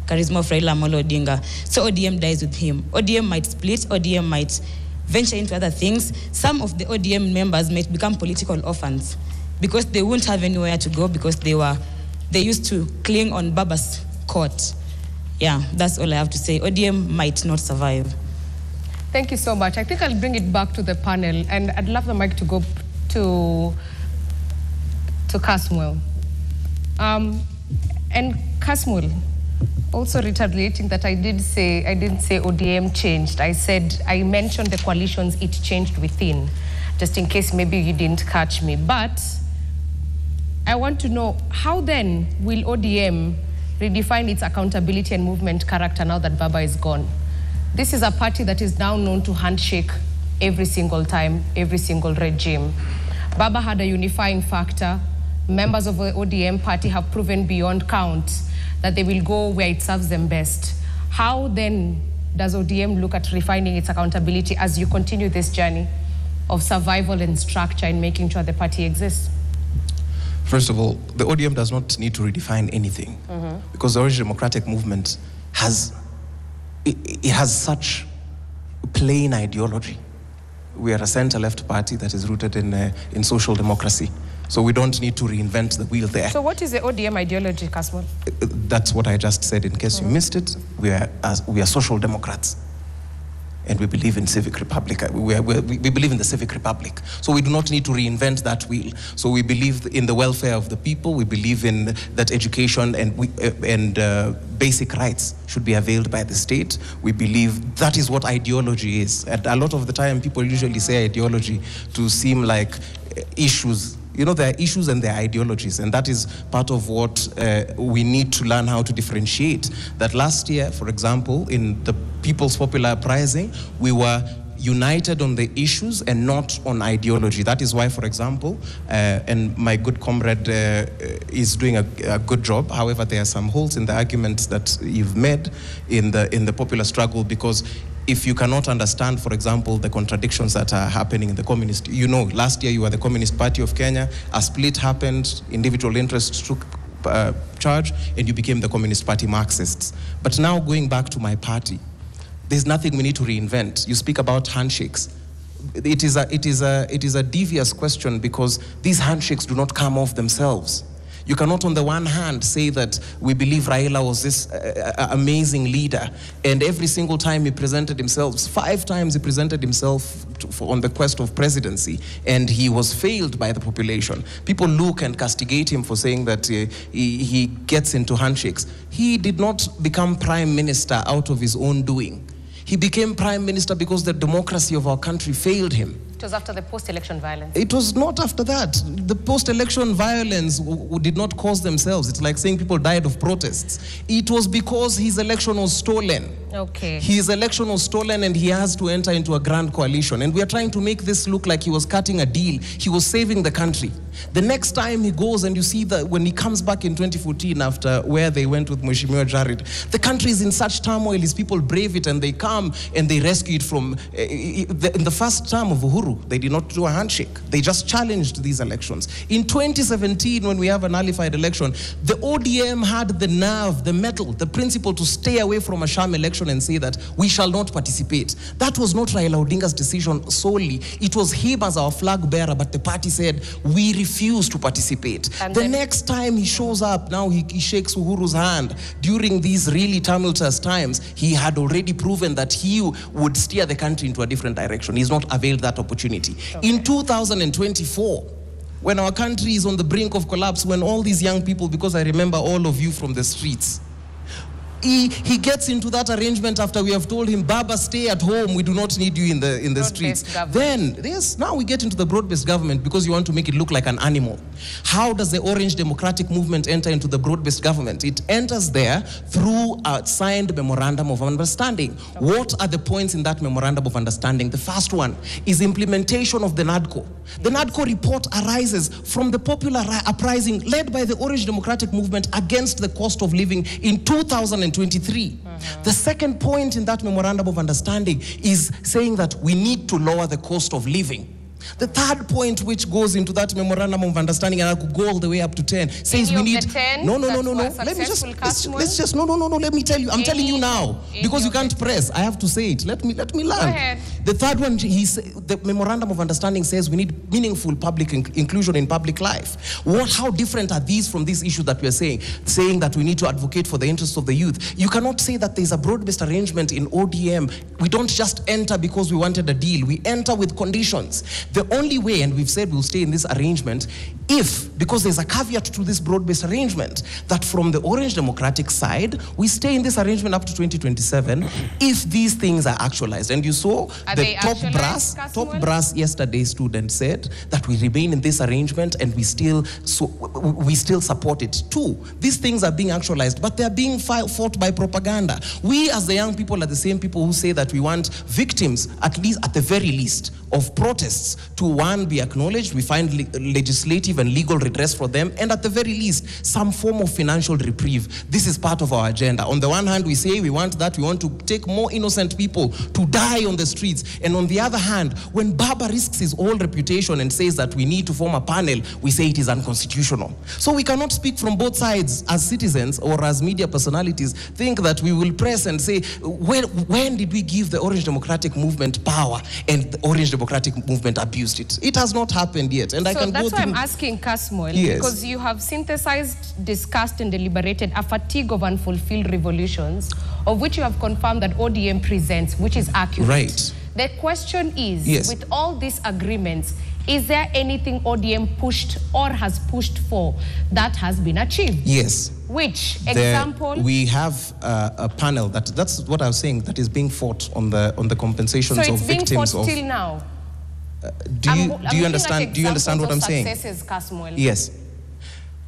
charisma of Raila Amolo Odinga. So ODM dies with him. ODM might split, ODM might venture into other things. Some of the ODM members might become political orphans because they won't have anywhere to go because they used to cling on Baba's court. Yeah, that's all I have to say. ODM might not survive. Thank you so much. I think I'll bring it back to the panel, and I'd love the mic to go to Kasmuel. And Kasmuel, also retaliating that I didn't say ODM changed. I mentioned the coalitions it changed within, just in case maybe you didn't catch me. But I want to know, how then will ODM redefine its accountability and movement character now that Baba is gone? This is a party that is now known to handshake every single time, every single regime. Baba had a unifying factor. Members of the ODM party have proven beyond count that they will go where it serves them best. How then does ODM look at refining its accountability as you continue this journey of survival and structure in making sure the party exists? First of all, the ODM does not need to redefine anything because the Orange Democratic Movement has such plain ideology. We are a center-left party that is rooted in social democracy. So we don't need to reinvent the wheel there. So what is the ODM ideology, Kasmuel? That's what I just said. In case you missed it, we are social democrats. And we believe in civic republic. We believe in the civic republic. So we do not need to reinvent that wheel. So we believe in the welfare of the people. We believe in that education and basic rights should be availed by the state. We believe that is what ideology is. And a lot of the time, people usually say ideology to seem like issues. You know, there are issues and there are ideologies, and that is part of what we need to learn how to differentiate. That last year, for example, in the People's Popular Uprising, we were united on the issues and not on ideology. That is why, for example, and my good comrade is doing a good job. However, there are some holes in the arguments that you've made in the popular struggle, because if you cannot understand, for example, the contradictions that are happening in the communist, last year you were the Communist Party of Kenya, a split happened, individual interests took charge, and you became the Communist Party Marxists. But now going back to my party, there's nothing we need to reinvent. You speak about handshakes. It is a devious question, because these handshakes do not come off themselves. You cannot, on the one hand, say that we believe Raila was this amazing leader, and every single time he presented himself, 5 times he presented himself on the quest of presidency, and he was failed by the population. People look and castigate him for saying that he gets into handshakes. He did not become prime minister out of his own doing. He became prime minister because the democracy of our country failed him. It was after the post-election violence. It was not after that. The post-election violence did not cause themselves. It's like saying people died of protests. It was because his election was stolen. Okay. His election was stolen and he has to enter into a grand coalition. And we are trying to make this look like he was cutting a deal. He was saving the country. The next time he goes and you see that when he comes back in 2014 after where they went with Mheshimiwa Jared, the country is in such turmoil. His people brave it and they come and they rescue it from... in the first term of Uhuru, they did not do a handshake. They just challenged these elections. In 2017, when we have a nullified election, the ODM had the nerve, the mettle, the principle to stay away from a sham election and say that we shall not participate. That was not Raila Odinga's decision solely. It was him as our flag bearer, but the party said, we refuse to participate. And the next time he shows up, now he shakes Uhuru's hand. During these really tumultuous times, he had already proven that he would steer the country into a different direction. He's not availed that opportunity. Okay. In 2024, when our country is on the brink of collapse, when all these young people, because I remember all of you from the streets, he gets into that arrangement after we have told him, Baba, stay at home, we do not need you in the streets. Then, yes, now we get into the broad-based government because you want to make it look like an animal. How does the Orange Democratic Movement enter into the broad-based government? It enters there through a signed memorandum of understanding. Okay. What are the points in that memorandum of understanding? The first one is implementation of the NADCO. The NADCO report arises from the popular uprising led by the Orange Democratic Movement against the cost of living in 2023. The second point in that memorandum of understanding is saying that we need to lower the cost of living. The third point, which goes into that memorandum of understanding, and I could go all the way up to 10, says we need... No. Let me tell you. I'm telling you now, because you can't press. I have to say it. Let me learn. The third one, the memorandum of understanding says we need meaningful public inclusion in public life. How different are these from this issue that we are saying that we need to advocate for the interests of the youth? You cannot say that there's a broad-based arrangement in ODM. We don't just enter because we wanted a deal. We enter with conditions. The only way, and we've said we'll stay in this arrangement, because there's a caveat to this broad-based arrangement, that from the Orange Democratic side, we stay in this arrangement up to 2027 if these things are actualized. And you saw the top brass yesterday student said that we remain in this arrangement and we still support it. 2, these things are being actualized, but they're being fought by propaganda. We as the young people are the same people who say that we want victims, at the very least, of protests to, 1, be acknowledged, we find legislative and legal redress for them, and at the very least, some form of financial reprieve. This is part of our agenda. On the one hand, we say we want that, we want to take more innocent people to die on the streets, and on the other hand, when Baba risks his whole reputation and says that we need to form a panel, we say it is unconstitutional. So we cannot speak from both sides as citizens or as media personalities, think that we will press and say, when did we give the Orange Democratic Movement power and the Orange Democratic Movement abused it? It has not happened yet. And so that's why I'm asking Kasmuel, because you have synthesized, discussed and deliberated a fatigue of unfulfilled revolutions, of which you have confirmed that ODM presents, which is accurate. Right. The question is, with all these agreements, is there anything ODM pushed or has pushed for that has been achieved? Yes. Which example? We have a panel that's what I was saying, that is being fought on the compensations of victims. So it's being fought till now. Do you understand what I'm saying? Yes.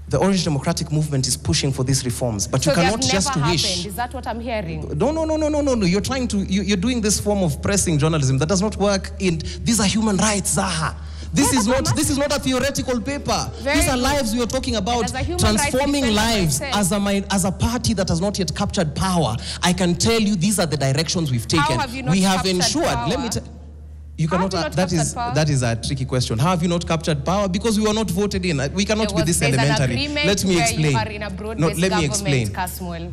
The Orange Democratic Movement is pushing for these reforms, but you cannot just wish. Is that what I'm hearing? No. You're doing this form of pressing journalism that does not work. These are human rights, Zaha. This is not a theoretical paper. These are lives we are talking about, transforming lives as a party that has not yet captured power. I can tell you these are the directions we've taken. We have ensured. Power? You cannot. That is a tricky question. How have you not captured power? Because we were not voted in. We cannot be this elementary. Let me explain. Let me explain.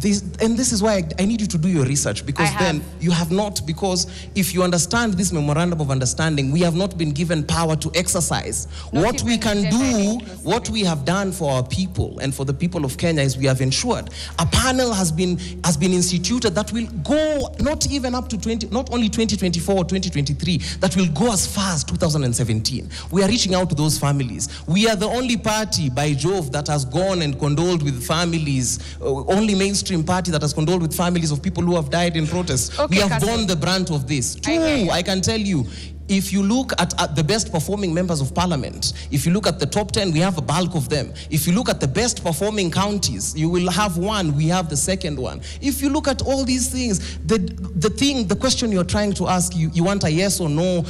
This is why I need you to do your research, because then you have not. Because if you understand this memorandum of understanding, we have not been given power to exercise. What we can do, what we have done for our people and for the people of Kenya, is we have ensured a panel has been instituted that will go not even up to not only 2024 or 2023. That will go as far as 2017. We are reaching out to those families. We are the only party, by Jove, that has gone and condoled with families, only mainstream party that has condoled with families of people who have died in protests. We have borne the brunt of this. 2, I can tell you, If you look at the best performing members of parliament, if you look at the top 10, we have a bulk of them. If you look at the best performing counties, you will have one, we have the second one. If you look at all these things, the question you're trying to ask, you want a yes or no,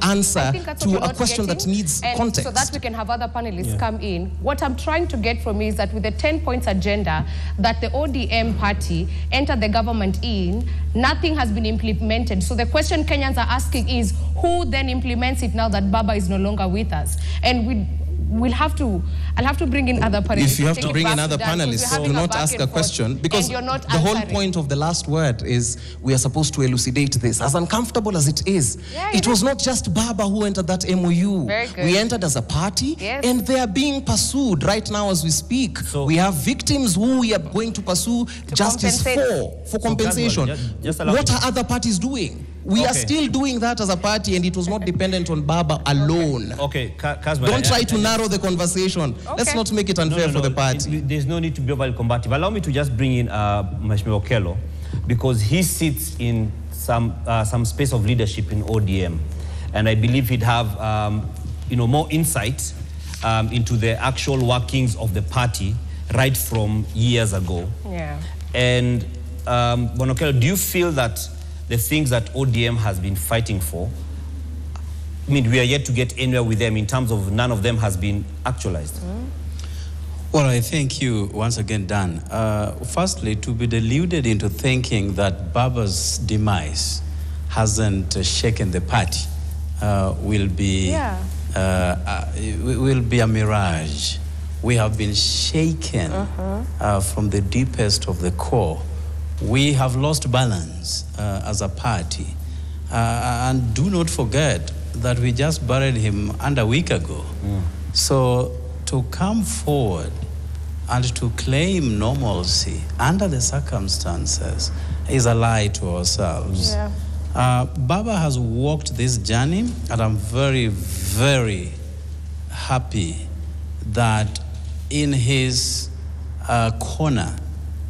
answer to a question that needs context. So that we can have other panelists come in. What I'm trying to get from is that with the 10 points agenda that the ODM party entered the government in, nothing has been implemented. So the question Kenyans are asking is, who then implements it now that Baba is no longer with us? And I'll have to bring in other panelists. If you have to bring in other panelists, do not ask a question, because the whole point of the last word is we are supposed to elucidate this. As uncomfortable as it is, it was not just Baba who entered that MOU. We entered as a party, and they are being pursued right now as we speak. So we have victims who we are going to pursue justice for compensation. What are other parties doing? We are still doing that as a party, and it was not dependent on Baba alone. Okay, Kasma, don't try to narrow the conversation. Let's not make it unfair for the party. There's no need to be overly combative. Allow me to just bring in Mheshimiwa Okello, because he sits in some space of leadership in ODM, and I believe he'd have more insight into the actual workings of the party right from years ago. Yeah. And Okello, do you feel that the things that ODM has been fighting for, I mean, we are yet to get anywhere with them in terms of none of them has been actualized? Well, I thank you once again, Dan. Firstly, to be deluded into thinking that Baba's demise hasn't shaken the party will be a mirage. We have been shaken from the deepest of the core. We have lost balance as a party. And do not forget that we just buried him under a week ago. So to come forward and to claim normalcy under the circumstances is a lie to ourselves. Baba has walked this journey, and I'm very, very happy that in his corner,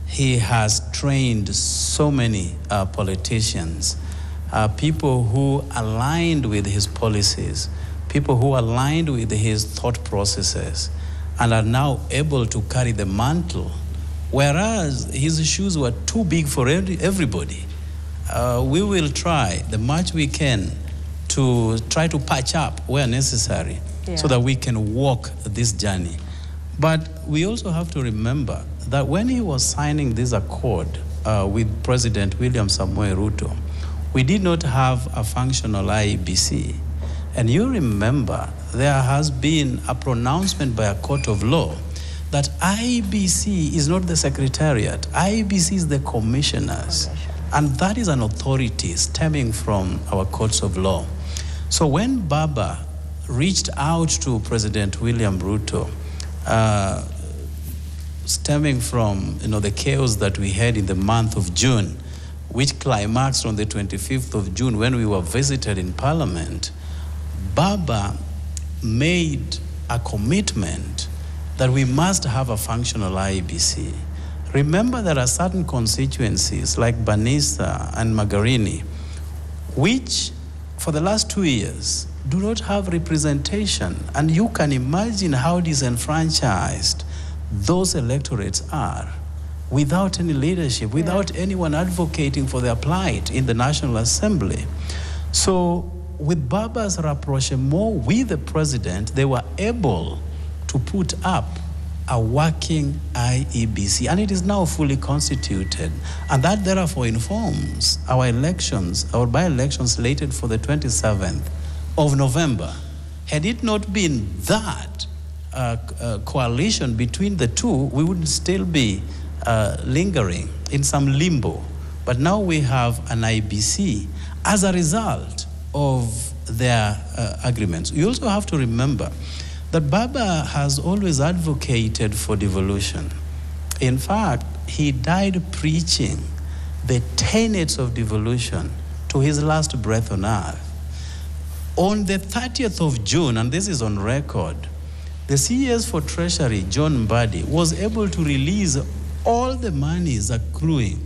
he has trained so many politicians, people who aligned with his policies, people who aligned with his thought processes, and are now able to carry the mantle, whereas his shoes were too big for everybody. We will try the much we can to try to patch up where necessary so that we can walk this journey. But we also have to remember that when he was signing this accord with President William Samoei Ruto, we did not have a functional IEBC. And you remember there has been a pronouncement by a court of law that IEBC is not the secretariat, IEBC is the commissioners. And that is an authority stemming from our courts of law. So when Baba reached out to President William Ruto, stemming from the chaos that we had in the month of June, which climaxed on the 25th of June when we were visited in Parliament, Baba made a commitment that we must have a functional IEBC. Remember, there are certain constituencies like Banisa and Magarini, which for the last 2 years do not have representation. And you can imagine how disenfranchised those electorates are without any leadership, without anyone advocating for their plight in the National Assembly. So with Baba's rapprochement with the president, they were able to put up a working IEBC, and it is now fully constituted. And that therefore informs our elections, our by-elections slated for the 27th of November. Had it not been that coalition between the two, we would still be lingering in some limbo. But now we have an IEBC as a result of their agreements. You also have to remember that Baba has always advocated for devolution. In fact, he died preaching the tenets of devolution to his last breath on earth. On the 30th of June, and this is on record, the CS for Treasury, John Mbadi, was able to release all the monies accruing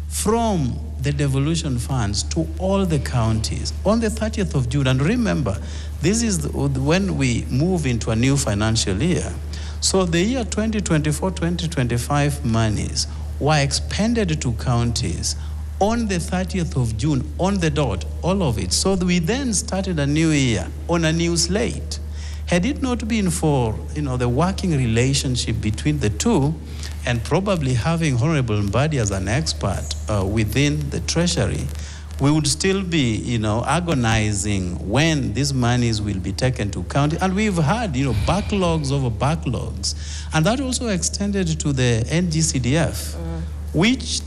from the devolution funds to all the counties on the 30th of June. And remember, this is when we move into a new financial year. So the year 2024-2025 monies were expended to counties on the 30th of June, on the dot, all of it. So we then started a new year on a new slate. Had it not been for the working relationship between the two, and probably having Honorable Mbadi as an expert within the Treasury, we would still be agonizing when these monies will be taken to county. And we've had backlogs over backlogs. And that also extended to the NGCDF, which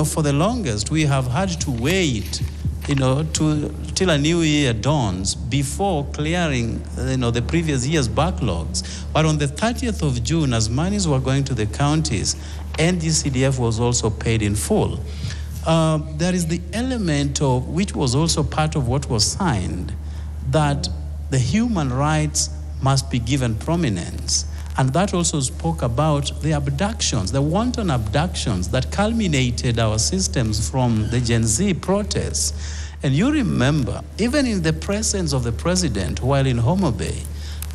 for the longest we have had to wait till a new year dawns before clearing the previous year's backlogs. But on the 30th of June, as monies were going to the counties, NGCDF was also paid in full. There is the element of, which was also part of what was signed, that the human rights must be given prominence. And that also spoke about the abductions, the wanton abductions that culminated our systems from the Gen Z protests. And you remember, even in the presence of the president while in Homo Bay,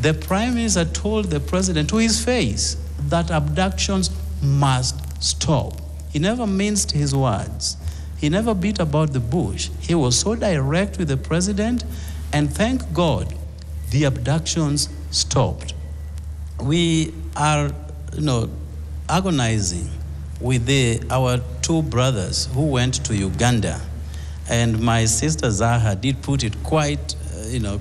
the prime minister told the president to his face that abductions must stop. He never minced his words. He never beat about the bush. He was so direct with the president, and thank God, the abductions stopped. We are, agonizing with our two brothers who went to Uganda, and my sister Zaha did put it quite,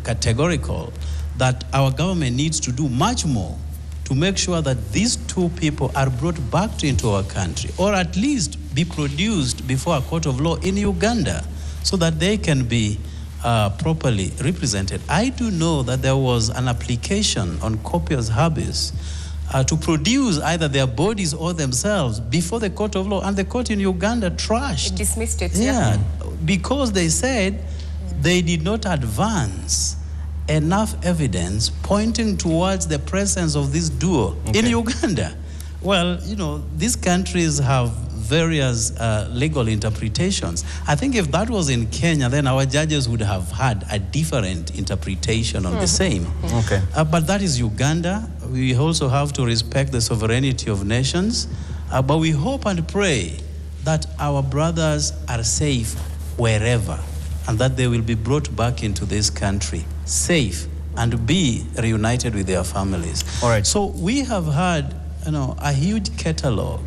categorical that our government needs to do much more to make sure that these two people are brought back into our country, or at least be produced before a court of law in Uganda, so that they can be properly represented. I do know that there was an application on corpus habeas to produce either their bodies or themselves before the court of law, and the court in Uganda trashed. It dismissed it. Yeah, because they said they did not advance enough evidence pointing towards the presence of this duo in Uganda. Well, these countries have various legal interpretations. I think if that was in Kenya, then our judges would have had a different interpretation on the same. But that is Uganda. We also have to respect the sovereignty of nations. But we hope and pray that our brothers are safe wherever, and that they will be brought back into this country safe and be reunited with their families. All right. So we have had a huge catalog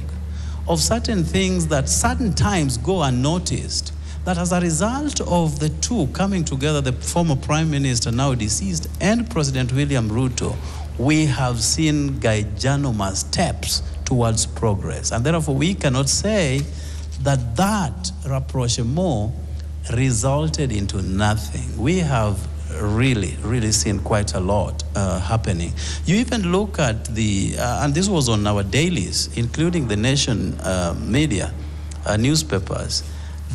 of certain things that certain times go unnoticed, that as a result of the two coming together, the former Prime Minister, now deceased, and President William Ruto, we have seen gigantic steps towards progress. And therefore, we cannot say that rapprochement resulted into nothing. We have really seen quite a lot happening. You even look at and this was on our dailies, including the Nation media, newspapers,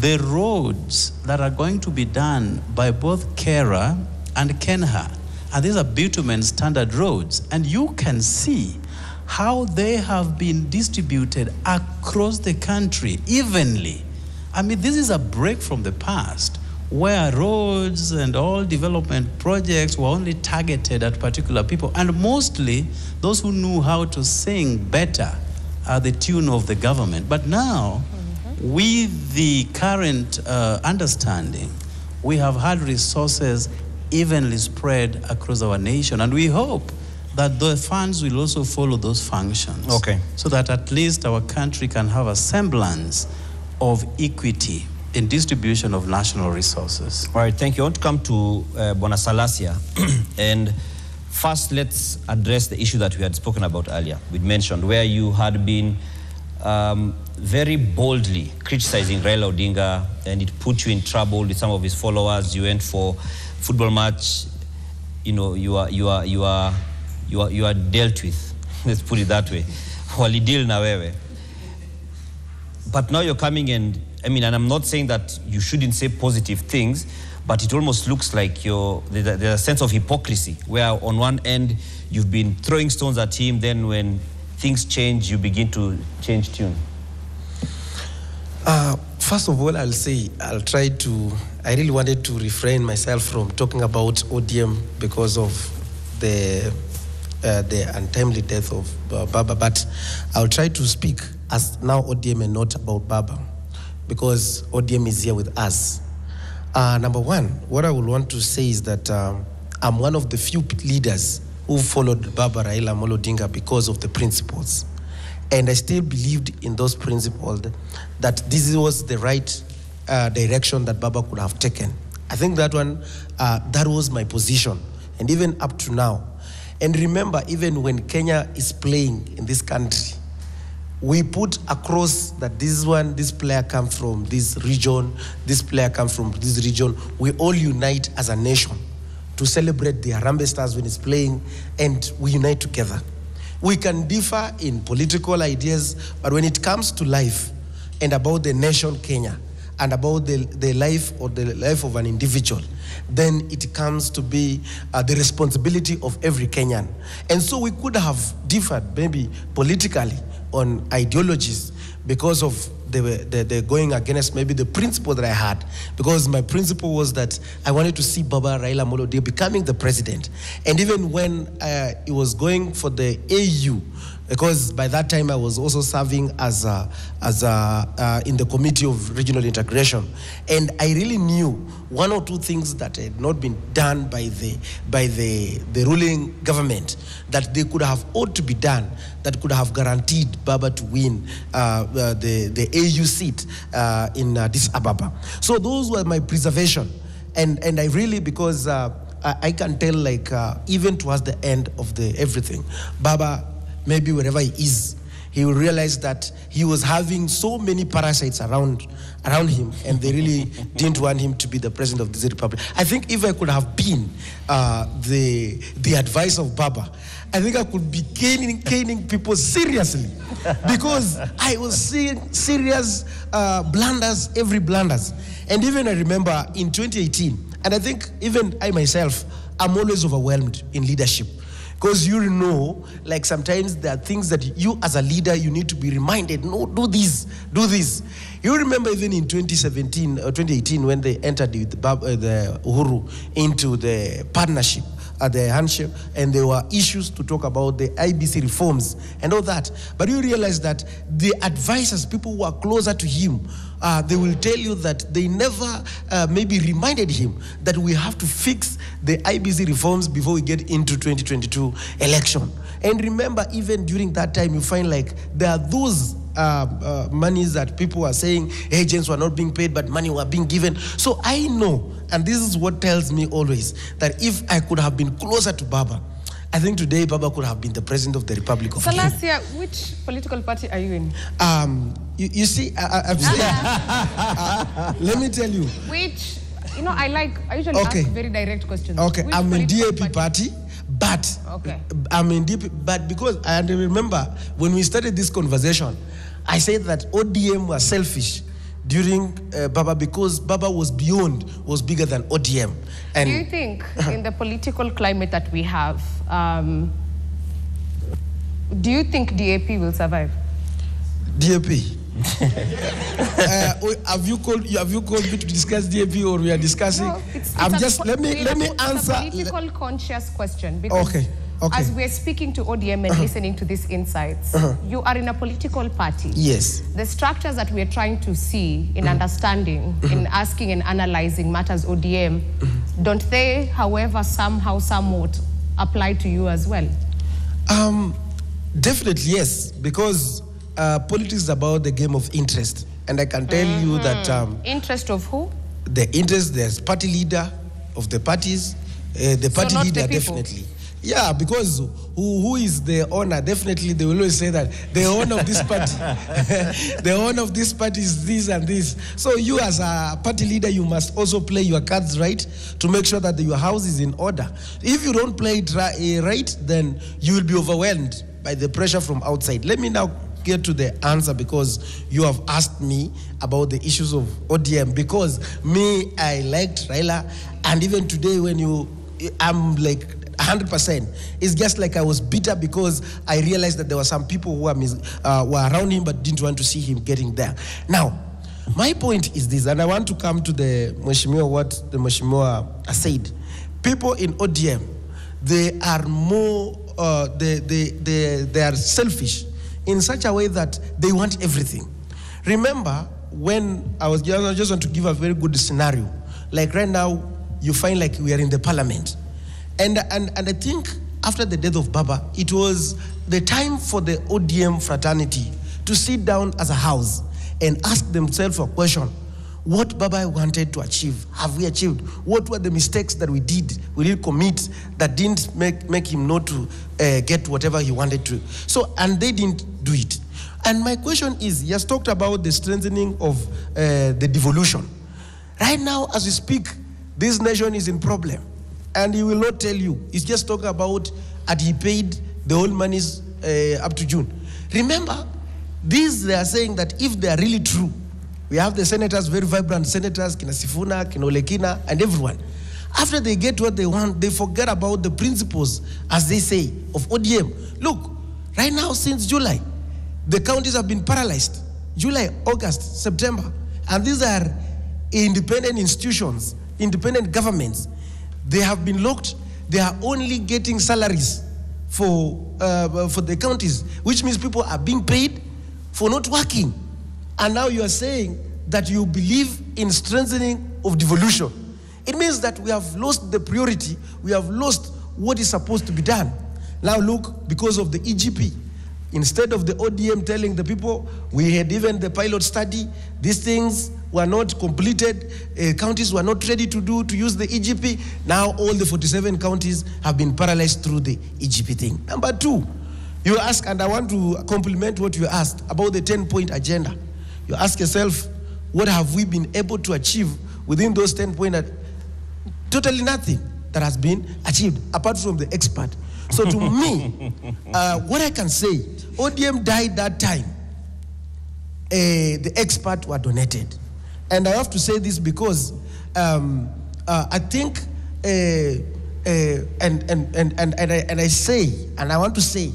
the roads that are going to be done by both Kera and Kenha. And these are bitumen standard roads. And you can see how they have been distributed across the country evenly. I mean, this is a break from the past, where roads and all development projects were only targeted at particular people, and mostly those who knew how to sing better the tune of the government. But now, with the current understanding, we have had resources evenly spread across our nation, and we hope that the funds will also follow those functions, so that at least our country can have a semblance of equity in distribution of national resources. All right, thank you. I want to come to Bonasalasia. And first, let's address the issue that we had spoken about earlier. We mentioned where you had been very boldly criticizing Raila Odinga, and it put you in trouble with some of his followers. You went for football match. You are dealt with. Let's put it that way. Walideal na wewe. But now you're coming and I'm not saying that you shouldn't say positive things, but it almost looks like there's a sense of hypocrisy, where on one end you've been throwing stones at him, then when things change, you begin to change tune. First of all, I really wanted to refrain myself from talking about ODM because of the untimely death of Baba, but I'll try to speak as now ODM and not about Baba, because ODM is here with us. Number one, what I would want to say is that I'm one of the few leaders who followed Baba Raila Amolo Odinga because of the principles. And I still believed in those principles that this was the right direction that Baba could have taken. I think that one, that was my position, and even up to now. And remember, even when Kenya is playing in this country, we put across that this player comes from this region, this player comes from this region. We all unite as a nation to celebrate the Harambee Stars when it's playing, and we unite together. We can differ in political ideas, but when it comes to life and about the nation Kenya and about the life of an individual, then it comes to be the responsibility of every Kenyan. And so we could have differed maybe politically on ideologies because of the going against maybe the principle that I had, because my principle was that I wanted to see Baba Raila Amolo Odinga becoming the president. And even when he was going for the AU, because by that time I was also serving as in the Committee of Regional Integration, and I really knew one or two things that had not been done by the ruling government that they could have ought to be done, that could have guaranteed Baba to win the AU seat in Addis Ababa. So those were my preservation, and I really, because I can tell, like even towards the end of everything, Baba, maybe wherever he is, he will realize that he was having so many parasites around him, and they really didn't want him to be the president of this republic. I think if I could have been the advice of Baba, I think I could be caning people seriously, because I was seeing serious blunders, every blunders. And even I remember in 2018, and I think even I myself, I'm always overwhelmed in leadership. Because you know, like sometimes there are things that you as a leader, you need to be reminded, no, do this, do this. You remember even in 2017 or 2018 when they entered the Uhuru into the partnership, the handshake, and there were issues to talk about the IBC reforms and all that. But you realize that the advisors, people who are closer to him, they will tell you that they never maybe reminded him that we have to fix the IBC reforms before we get into 2022 election. And remember, even during that time, you find like there are those monies that people are saying agents were not being paid, but money were being given. So I know, and this is what tells me always, that if I could have been closer to Baba, I think today Baba could have been the president of the Republic of Kenya. So last year, which political party are you in? You see, I've said, let me tell you. Which, I usually ask very direct questions. Okay, Which I'm in DAP party, but I'm in DAP, but because I remember when we started this conversation, I said that ODM was selfish during Baba, because Baba was bigger than ODM. And do you think in the political climate that we have, do you think DAP will survive? DAP? Have you called me to discuss DAP, or we are discussing? No, let me answer. It's a political conscious question, because as we're speaking to ODM and listening to these insights, you are in a political party. Yes. The structures that we're trying to see in understanding, in asking and analyzing matters ODM, don't they, however, somehow, somewhat apply to you as well? Definitely, yes, because politics is about the game of interest. And I can tell you that... interest of who? The interest, there's party leader of the parties, the party leader, definitely. Yeah, because who is the owner? Definitely, they will always say that the owner of this party, the owner of this party is this and this. So you as a party leader, you must also play your cards right to make sure that your house is in order. If you don't play it right, then you will be overwhelmed by the pressure from outside. Let me now get to the answer, because you have asked me about the issues of ODM, because me, I liked Raila, and even today when I'm like 100%. It's just like I was bitter because I realized that there were some people who were around him but didn't want to see him getting there. Now, My point is this, and I want to come to the Mheshimiwa, what the Mheshimiwa said. People in ODM, they are more, they are selfish in such a way that they want everything. Remember, when I just want to give a very good scenario. Like right now, you find like we are in the parliament. And I think after the death of Baba, it was the time for the ODM fraternity to sit down as a house and ask themselves a question. What Baba wanted to achieve, have we achieved? What were the mistakes that we did commit that didn't make him not to get whatever he wanted to? So, and they didn't do it. And my question is, he has talked about the strengthening of the devolution. Right now, as we speak, this nation is in problem. And he will not tell you. He's just talking about that he paid the whole monies up to June. Remember, these they are saying that if they are really true, we have the senators, very vibrant senators, Kina Sifuna, Kina Olekina, and everyone. After they get what they want, they forget about the principles, as they say, of ODM. Look, right now, since July, the counties have been paralyzed. July, August, September. And these are independent institutions, independent governments. They have been locked. They are only getting salaries for the counties, which means people are being paid for not working. And now you are saying that you believe in strengthening of devolution. It means that we have lost the priority. We have lost what is supposed to be done. Now look, because of the EGP, instead of the ODM telling the people, we had even the pilot study, these things were not completed, counties were not ready to use the EGP. Now all the 47 counties have been paralyzed through the EGP thing. Number two, you ask, and I want to compliment what you asked about the 10-point agenda. You ask yourself, what have we been able to achieve within those 10-point? Totally nothing that has been achieved, apart from the expert. So to me, what I can say, ODM died that time. The experts were donated. And I have to say this because I think, and I say, and I want to say,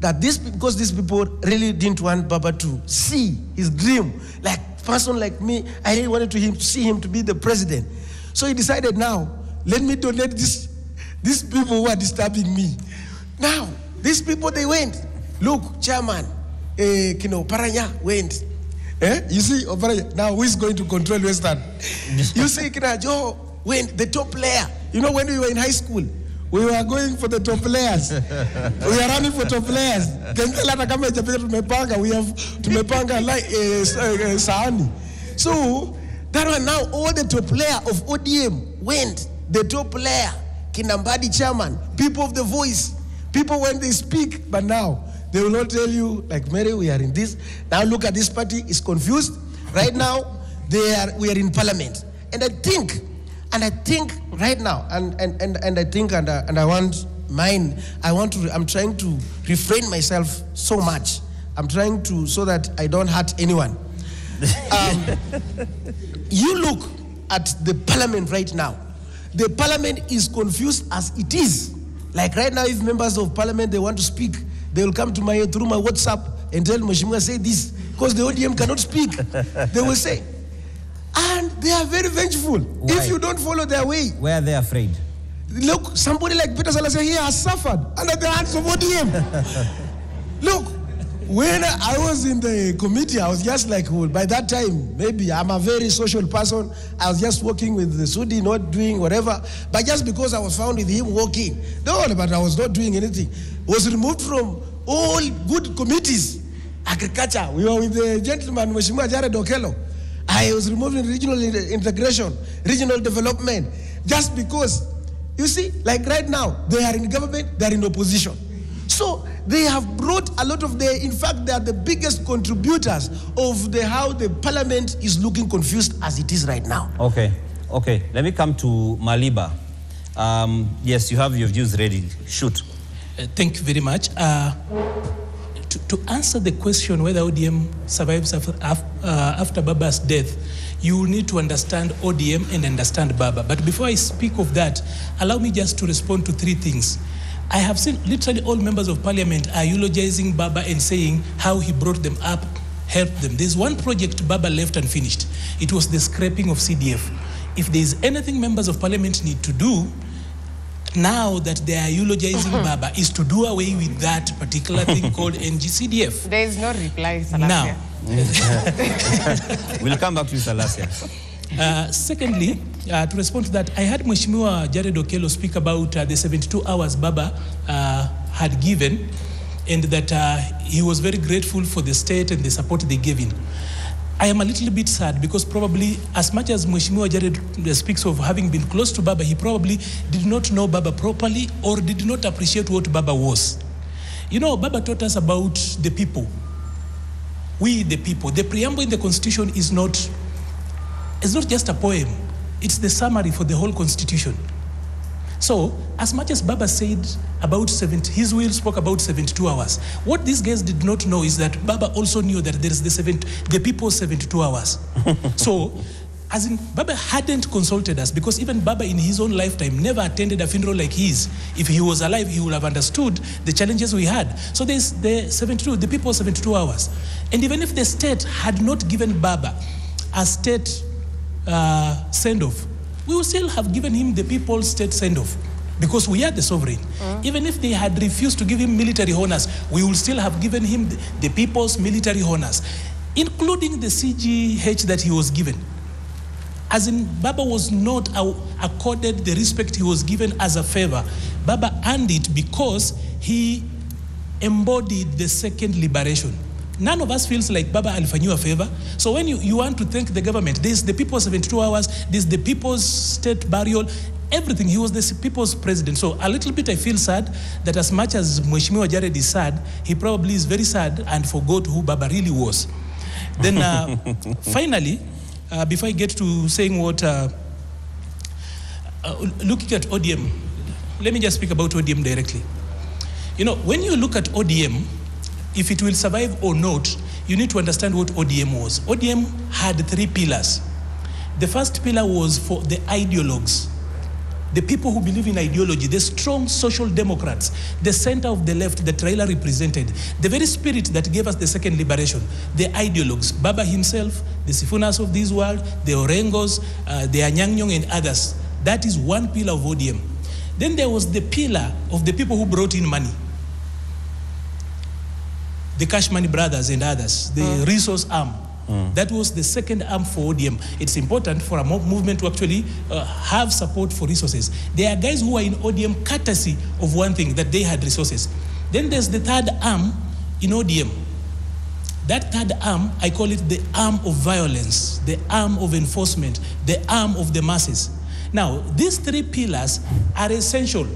that because these people really didn't want Baba to see his dream. Like a person like me, I really wanted to see him to be the president. So he decided now, let me donate these people who are disturbing me. Now, these people, they went. Look, chairman, Paranya went. You see, now who is going to control Western? You see, Joe went, the top player. You know, when we were in high school, we were going for the top players. We are running for top players. We have tumepanga like Sahani. So that one now, all the top player of ODM went. The top player, Kinambadi chairman, people of the voice, people when they speak, but now they will not tell you, like Mary, we are in this. Now look at this party, is confused. Right now, we are in parliament. And I think right now, and I want mine, I'm trying to refrain myself so much. I'm trying to, so that I don't hurt anyone. You look at the parliament right now. The parliament is confused as it is. Like right now, if members of parliament, they want to speak, they will come to through my WhatsApp and tell Mheshimiwa, say this, because the ODM cannot speak. They will say, and they are very vengeful. Why? If you don't follow their way. Why are they afraid? Look, somebody like Peter Salasya here has suffered under the hands of ODM. Look, when I was in the committee, I was just like, well, by that time, maybe I'm a very social person. I was just working with the Sudi, not doing whatever. But just because I was found with him working, no, but I was not doing anything. Was removed from all good committees. Agriculture, we were with the gentleman, Mheshimiwa Jared Okello. I was removed in regional integration, regional development, just because, you see, like right now, they are in government, they are in opposition. So they have brought a lot of in fact, they are the biggest contributors of how the parliament is looking confused as it is right now. Okay. Let me come to Maliba. Yes, you have your views ready. Shoot. Thank you very much. To answer the question whether ODM survives after Baba's death, you need to understand ODM and understand Baba. But before I speak of that, allow me just to respond to three things. I have seen literally all members of parliament are eulogizing Baba and saying how he brought them up help them. There's one project Baba left unfinished. It was the scrapping of CDF. If there's anything members of parliament need to do, now that they are eulogizing Baba, is to do away with that particular thing called NGCDF. There is no reply, Salasia. Now, we'll come back to you, Salasia. Secondly, to respond to that, I heard Mheshimiwa Jared Okello speak about the 72 hours Baba had given, and that he was very grateful for the state and the support they gave him. I am a little bit sad because probably as much as Mheshimiwa Jared speaks of having been close to Baba, he probably did not know Baba properly or did not appreciate what Baba was. You know, Baba taught us about the people. We, the people. The preamble in the Constitution is not just a poem. It's the summary for the whole Constitution. So, as much as Baba said about his will spoke about 72 hours, what these guys did not know is that Baba also knew that there is the people's 72 hours. So, as in, Baba hadn't consulted us, because even Baba in his own lifetime never attended a funeral like his. If he was alive, he would have understood the challenges we had. So there's the people's 72 hours. And even if the state had not given Baba a state send-off, we would still have given him the people's state send-off, because we are the sovereign. Even if they had refused to give him military honors, we would still have given him the people's military honors, including the CGH that he was given. As in, Baba was not accorded the respect he was given as a favor. Baba earned it because he embodied the second liberation. None of us feels like Baba alifanyiwa a favor. So when you want to thank the government, there's the people's 72 hours, there's the people's state burial, everything. He was the people's president. So a little bit I feel sad that as much as Mheshimiwa Jared is sad, he probably is very sad and forgot who Baba really was. Then finally, before I get to saying what, looking at ODM, let me just speak about ODM directly. You know, when you look at ODM, if it will survive or not, you need to understand what ODM was. ODM had 3 pillars. The first pillar was for the ideologues, the people who believe in ideology, the strong social democrats, the center of the left that Raila represented, the very spirit that gave us the second liberation, the ideologues, Baba himself, the Sifunas of this world, the Orengos, the Anyang and others. That is one pillar of ODM. Then there was the pillar of the people who brought in money, the Cash Money Brothers and others, the resource arm. That was the second arm for ODM. It's important for a movement to actually have support for resources. There are guys who are in ODM courtesy of one thing, that they had resources. Then there's the third arm in ODM. That third arm, I call it the arm of violence, the arm of enforcement, the arm of the masses. Now, these 3 pillars are essential,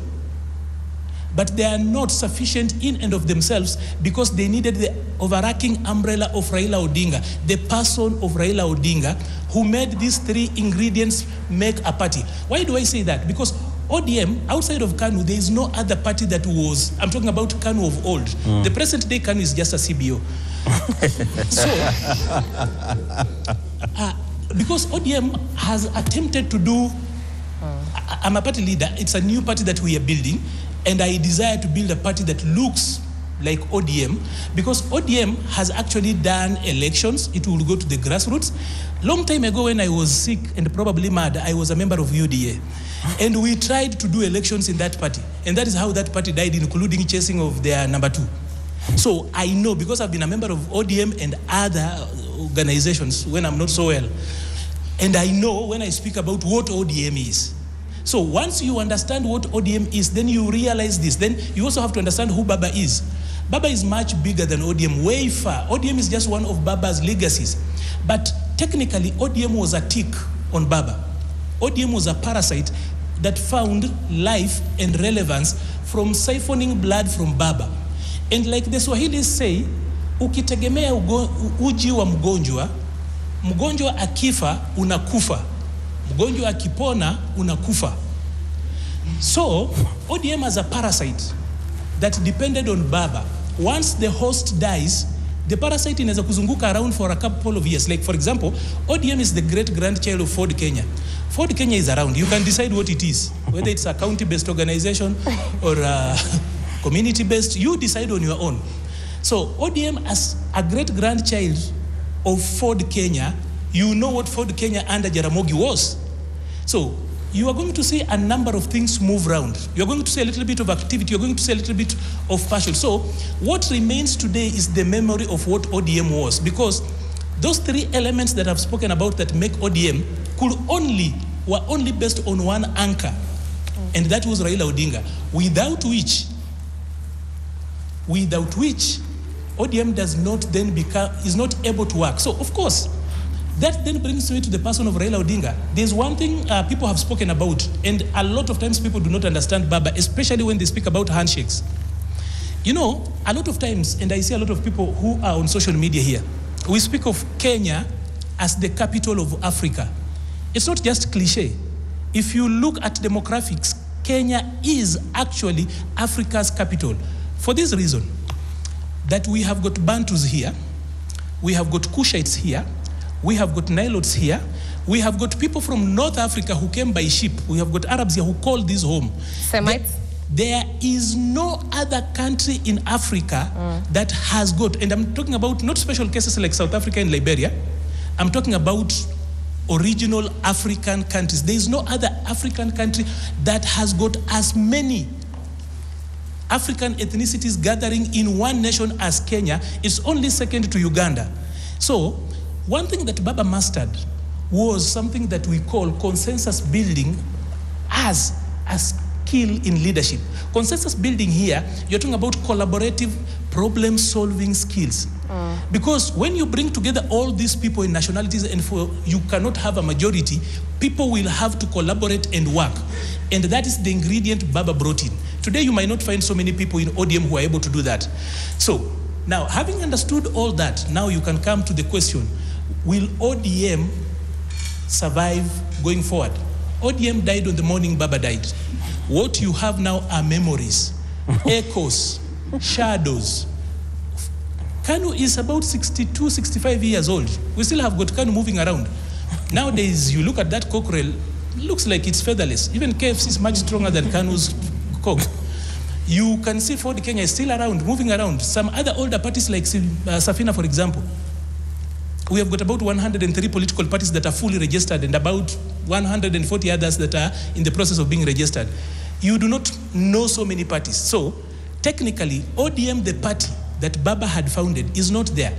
but they are not sufficient in and of themselves, because they needed the overarching umbrella of Raila Odinga, the person of Raila Odinga, who made these 3 ingredients make a party. Why do I say that? Because ODM, outside of KANU, there is no other party that was, I'm talking about KANU of old. The present day KANU is just a CBO. So, because ODM has attempted to do, I'm a party leader, it's a new party that we are building, and I desire to build a party that looks like ODM, because ODM has actually done elections. It will go to the grassroots. Long time ago, when I was sick and probably mad, I was a member of UDA. And we tried to do elections in that party. And that is how that party died, including chasing of their number 2. So I know, because I've been a member of ODM and other organizations when I'm not so well. And I know when I speak about what ODM is. So once you understand what ODM is, then you realize this. Then you also have to understand who Baba is. Baba is much bigger than ODM, way far. ODM is just one of Baba's legacies. But technically, ODM was a tick on Baba. ODM was a parasite that found life and relevance from siphoning blood from Baba. And like the Swahilis say, ukitegemea uji wa mgonjwa, mgonjwa akifa unakufa. Mgonjwa akipona unakufa. So, ODM as a parasite that depended on Baba. Once the host dies, the parasite inaweza kuzunguka around for a couple of years. Like, for example, ODM is the great-grandchild of Ford Kenya. Ford Kenya is around. You can decide what it is, whether it's a county-based organization or community-based. You decide on your own. So, ODM as a great-grandchild of Ford Kenya, you know what Ford Kenya under Jaramogi was. So you are going to see a number of things move around. You're going to see a little bit of activity. You're going to see a little bit of passion. So what remains today is the memory of what ODM was, because those three elements that I've spoken about that make ODM were only based on one anchor, and that was Raila Odinga, without which ODM is not able to work. So of course, that then brings me to the person of Raila Odinga. There's one thing people have spoken about, and a lot of times people do not understand Baba, especially when they speak about handshakes. You know, a lot of times, and I see a lot of people who are on social media here, we speak of Kenya as the capital of Africa. It's not just cliche. If you look at demographics, Kenya is actually Africa's capital. For this reason, that we have got Bantus here, we have got Kushites here, we have got Nilotes here, we have got people from North Africa who came by ship, we have got Arabs here who call this home. Semites? There is no other country in Africa that has got, and I'm talking about not special cases like South Africa and Liberia, I'm talking about original African countries. There is no other African country that has got as many African ethnicities gathering in one nation as Kenya. It's only second to Uganda. So one thing that Baba mastered was something that we call consensus building as a skill in leadership. Consensus building here, you're talking about collaborative problem-solving skills. Because when you bring together all these people in nationalities and you cannot have a majority, people will have to collaborate and work. And that is the ingredient Baba brought in. Today you might not find so many people in ODM who are able to do that. So now, having understood all that, now you can come to the question, will ODM survive going forward? ODM died on the morning Baba died. What you have now are memories, echoes, shadows. Kanu is about 62, 65 years old. We still have got Kanu moving around. Nowadays, you look at that cockerel, it looks like it's featherless. Even KFC is much stronger than Kanu's cock. You can see Ford Kenya is still around, moving around. Some other older parties like Safina, for example. We have got about 103 political parties that are fully registered and about 140 others that are in the process of being registered. You do not know so many parties. So, technically, ODM, the party that Baba had founded, is not there.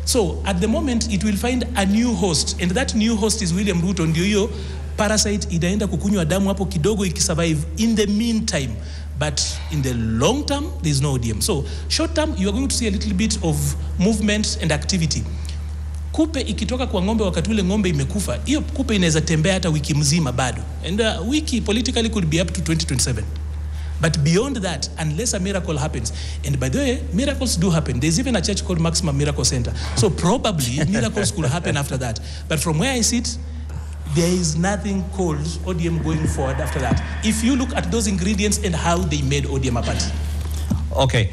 So, at the moment, it will find a new host, and that new host is William Ruto. Ndio hiyo parasite idaenda kukunywa damu hapo kidogo ikisurvive in the meantime. But in the long term, there is no ODM. So, short term, you are going to see a little bit of movement and activity. Kupe ikitoka kwa ngombe wakati ule ngombe imekufa, hiyo kupe inaweza tembea hata wiki mzima bado. And wiki politically could be up to 2027. But beyond that, unless a miracle happens, and by the way, miracles do happen. There's even a church called Maximum Miracle Center. So probably miracles could happen after that. But from where I sit, there is nothing called ODM going forward after that. If you look at those ingredients and how they made ODM a party. Okay,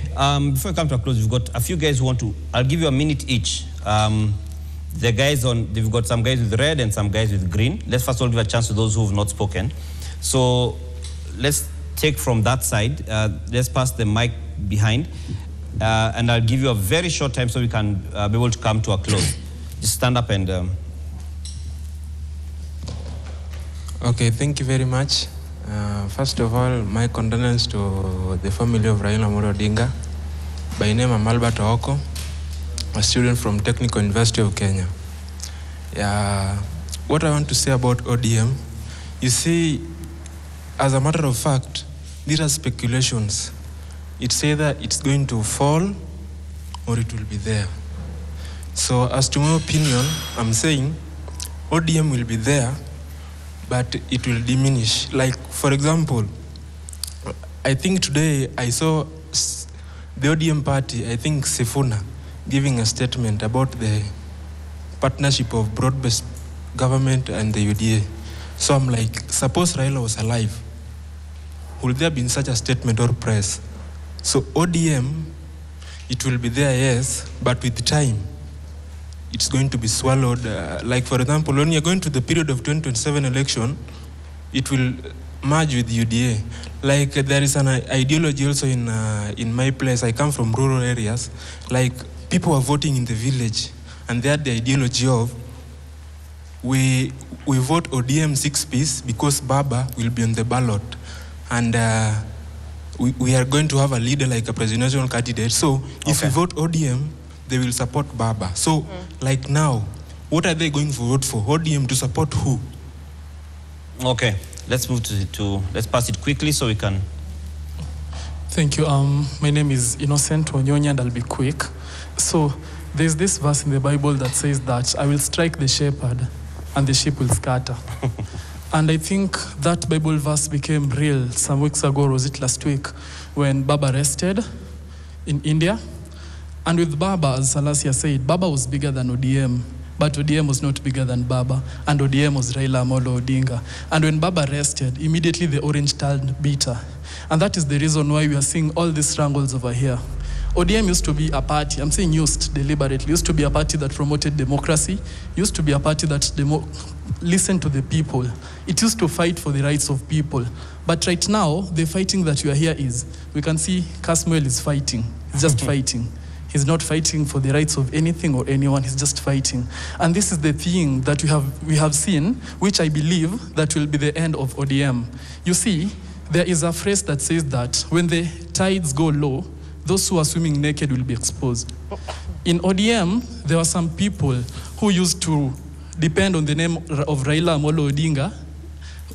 before we come to a close, we've got a few guys who want to, I'll give you a minute each. The guys they've got some guys with red and some guys with green. Let's first of all give a chance to those who have not spoken. So let's take from that side. Let's pass the mic behind. And I'll give you a very short time so we can be able to come to a close. Just stand up and... Okay, thank you very much. First of all, my condolences to the family of Raila Amolo Odinga. By name, I'm Albert Aoko, a student from Technical University of Kenya. What I want to say about ODM, you see, as a matter of fact, these are speculations. It's either it's going to fall or it will be there. So as to my opinion, I'm saying ODM will be there, but it will diminish. Like, for example, I think today I saw the ODM party, I think Sifuna, giving a statement about the partnership of broad-based government and the UDA. So I'm like, suppose Raila was alive, would there have been such a statement or press? So ODM, it will be there, yes, but with time, it's going to be swallowed. Like, for example, when you're going to the period of 2027 election, it will merge with UDA. Like, there is an ideology also in my place. I come from rural areas. Like, people are voting in the village. and they had the ideology of we vote ODM 6-piece because Baba will be on the ballot, and we are going to have a leader like a presidential candidate. So if we vote ODM, they will support Baba. So like now, what are they going to vote for? ODM to support who? Okay, let's move let's pass it quickly so we can. Thank you. My name is Innocent Wanyonyi, and I'll be quick. So there's this verse in the Bible that says that I will strike the shepherd and the sheep will scatter. And I think that Bible verse became real some weeks ago, or was it last week, when Baba rested in India. And with Baba, as Salasia said, Baba was bigger than ODM, but ODM was not bigger than Baba, and ODM was Raila Amolo Odinga. And when Baba rested, immediately the orange turned bitter. And that is the reason why we are seeing all these strangles over here. ODM used to be a party, I'm saying used deliberately, used to be a party that promoted democracy, used to be a party that listened to the people. It used to fight for the rights of people. But right now, the fighting that we are here is, we can see Casmuel is fighting, he's just fighting. He's not fighting for the rights of anything or anyone, he's just fighting. And this is the thing that we have seen, which I believe that will be the end of ODM. You see, there is a phrase that says that when the tides go low, those who are swimming naked will be exposed. In ODM, there were some people who used to depend on the name of Raila Amolo Odinga,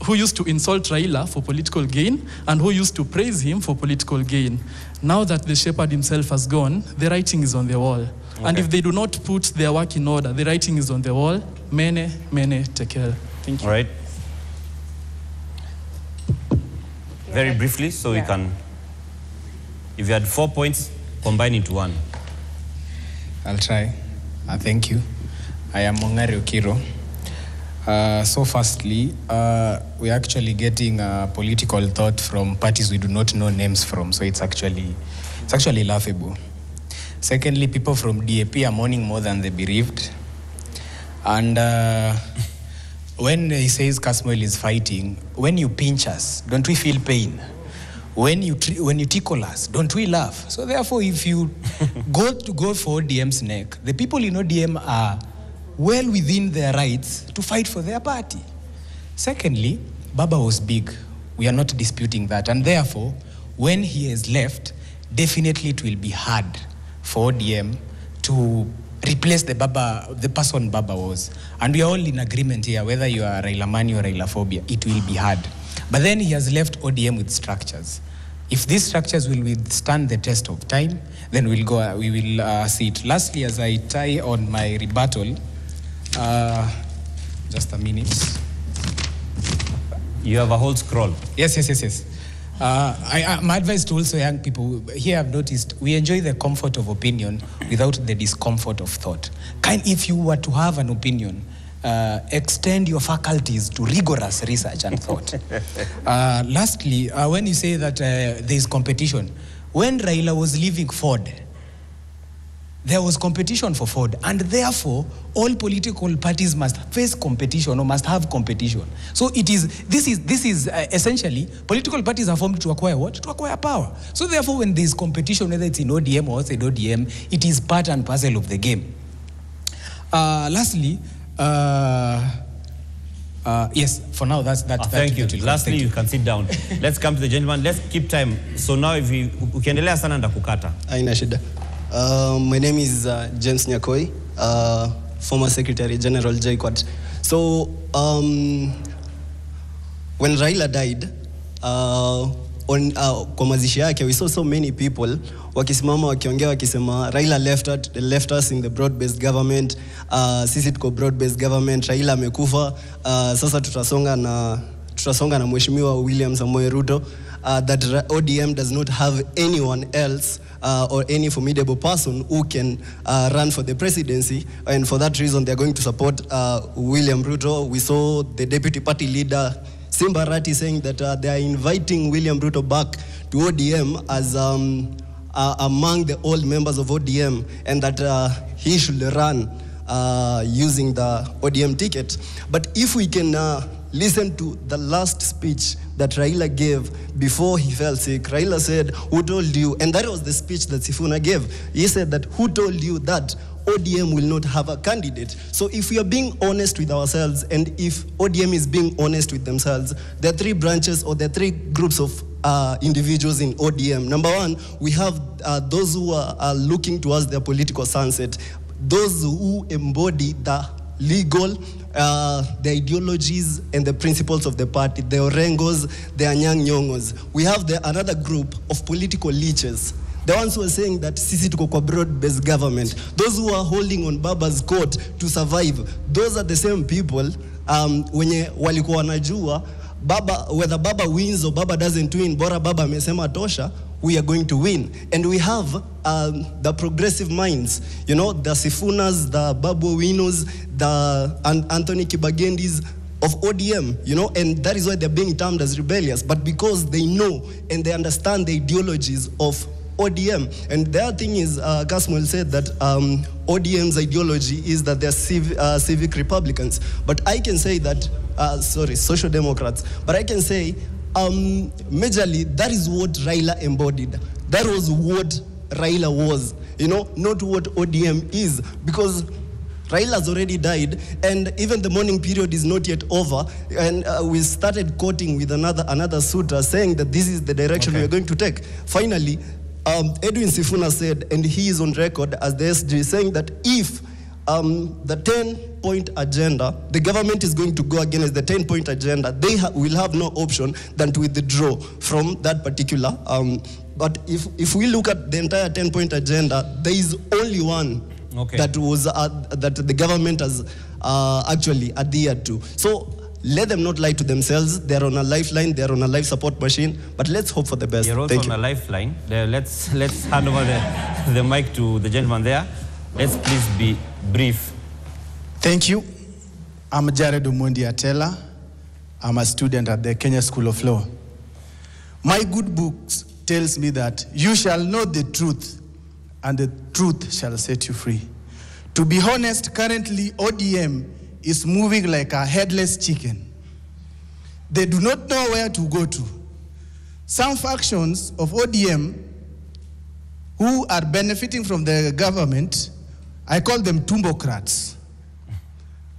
who used to insult Raila for political gain, and who used to praise him for political gain. Now that the shepherd himself has gone, the writing is on the wall. Okay. And if they do not put their work in order, the writing is on the wall. Mene, mene, tekel. Thank you. All right. Very briefly, so we can, if you had 4 points, combine into one. I'll try. Thank you. I am Mongari Okiro. So firstly, we're actually getting political thought from parties we do not know names from, so it's actually laughable. Secondly, people from DAP are mourning more than the bereaved. And when he says Casmuel is fighting, when you pinch us, don't we feel pain? When you tickle us, don't we laugh? So therefore, if you go for ODM's neck, the people in ODM are well within their rights to fight for their party. Secondly, Baba was big. We are not disputing that. And therefore, when he has left, definitely it will be hard for ODM to replace the person Baba was. And we are all in agreement here, whether you are Raila Mani or Raila phobia, it will be hard. But then he has left ODM with structures. If these structures will withstand the test of time, then we will see it. Lastly, as I tie on my rebuttal, just a minute. You have a whole scroll. Yes. My advice to also young people, here I've noticed, we enjoy the comfort of opinion without the discomfort of thought. If you were to have an opinion, extend your faculties to rigorous research and thought. Lastly, when you say that there is competition, when Raila was leaving Ford, there was competition for Ford, and therefore all political parties must face competition or must have competition. So this is essentially, political parties are formed to acquire what? To acquire power. So therefore, when there is competition, whether it's in ODM or outside ODM, it is part and parcel of the game. Lastly, yes, for now that's that. Thank you. Lastly, you can sit down. Let's come to the gentleman. Let's keep time. So now, if we ukiendelea sana ndakukata. Haina shida. My name is James Nyakoi, former Secretary General JQuad. So when Raila died, kwa mazishi yake, we saw so many people wakisimama wakiongea wakisema Raila left us in the broad-based government, sisi tuko broad-based government, Raila amekufa, sasa tutasonga na Mheshimiwa William Samoei Ruto, that ODM does not have anyone else or any formidable person who can run for the presidency, and for that reason they're going to support William Ruto. We saw the deputy party leader Simba Arati saying that they are inviting William Ruto back to ODM as among the old members of ODM, and that he should run using the ODM ticket. But if we can listen to the last speech that Raila gave before he fell sick, Raila said, "Who told you?" And that was the speech that Sifuna gave. He said that, "Who told you that ODM will not have a candidate. So if we are being honest with ourselves, and if ODM is being honest with themselves, there are three branches or there are three groups of individuals in ODM. Number one, we have those who are looking towards their political sunset, those who embody the legal, the ideologies and the principles of the party, the Orengos, the Anyang' Nyong'os. We have another group of political leeches, the ones who are saying that sisi tuko kwa broad-based government, those who are holding on Baba's coat to survive. Those are the same people wenye walikuwa wanajua Baba, whether Baba wins or Baba doesn't win, bora Baba amesema tosha, we are going to win. And we have the progressive minds, you know, the Sifunas, the Babu Winos, the Anthony Kibagendis of ODM, you know, and that is why they're being termed as rebellious, but because they know and they understand the ideologies of ODM. And the other thing is, Kasmuel said that ODM's ideology is that they're civic Republicans. But I can say that, Social Democrats. But I can say, majorly, that is what Raila embodied. That was what Raila was, you know, not what ODM is. Because Raila has already died, and even the mourning period is not yet over. And we started quoting with another suitor saying that this is the direction we are going to take. Finally, Edwin Sifuna said, and he is on record as the SG, saying that if the 10-point agenda, the government is going to go against the 10-point agenda, they will have no option than to withdraw from that particular. But if we look at the entire 10-point agenda, there is only one that was that the government has actually adhered to. So let them not lie to themselves. They're on a lifeline. They're on a life support machine. But let's hope for the best. You're also on a lifeline. Let's hand over the mic to the gentleman there. Let's please be brief. Thank you. I'm Jared Omondi Atela. I'm a student at the Kenya School of Law. My good books tells me that you shall know the truth, and the truth shall set you free. To be honest, currently ODM is moving like a headless chicken. They do not know where to go to. Some factions of ODM who are benefiting from the government, I call them tumbocrats.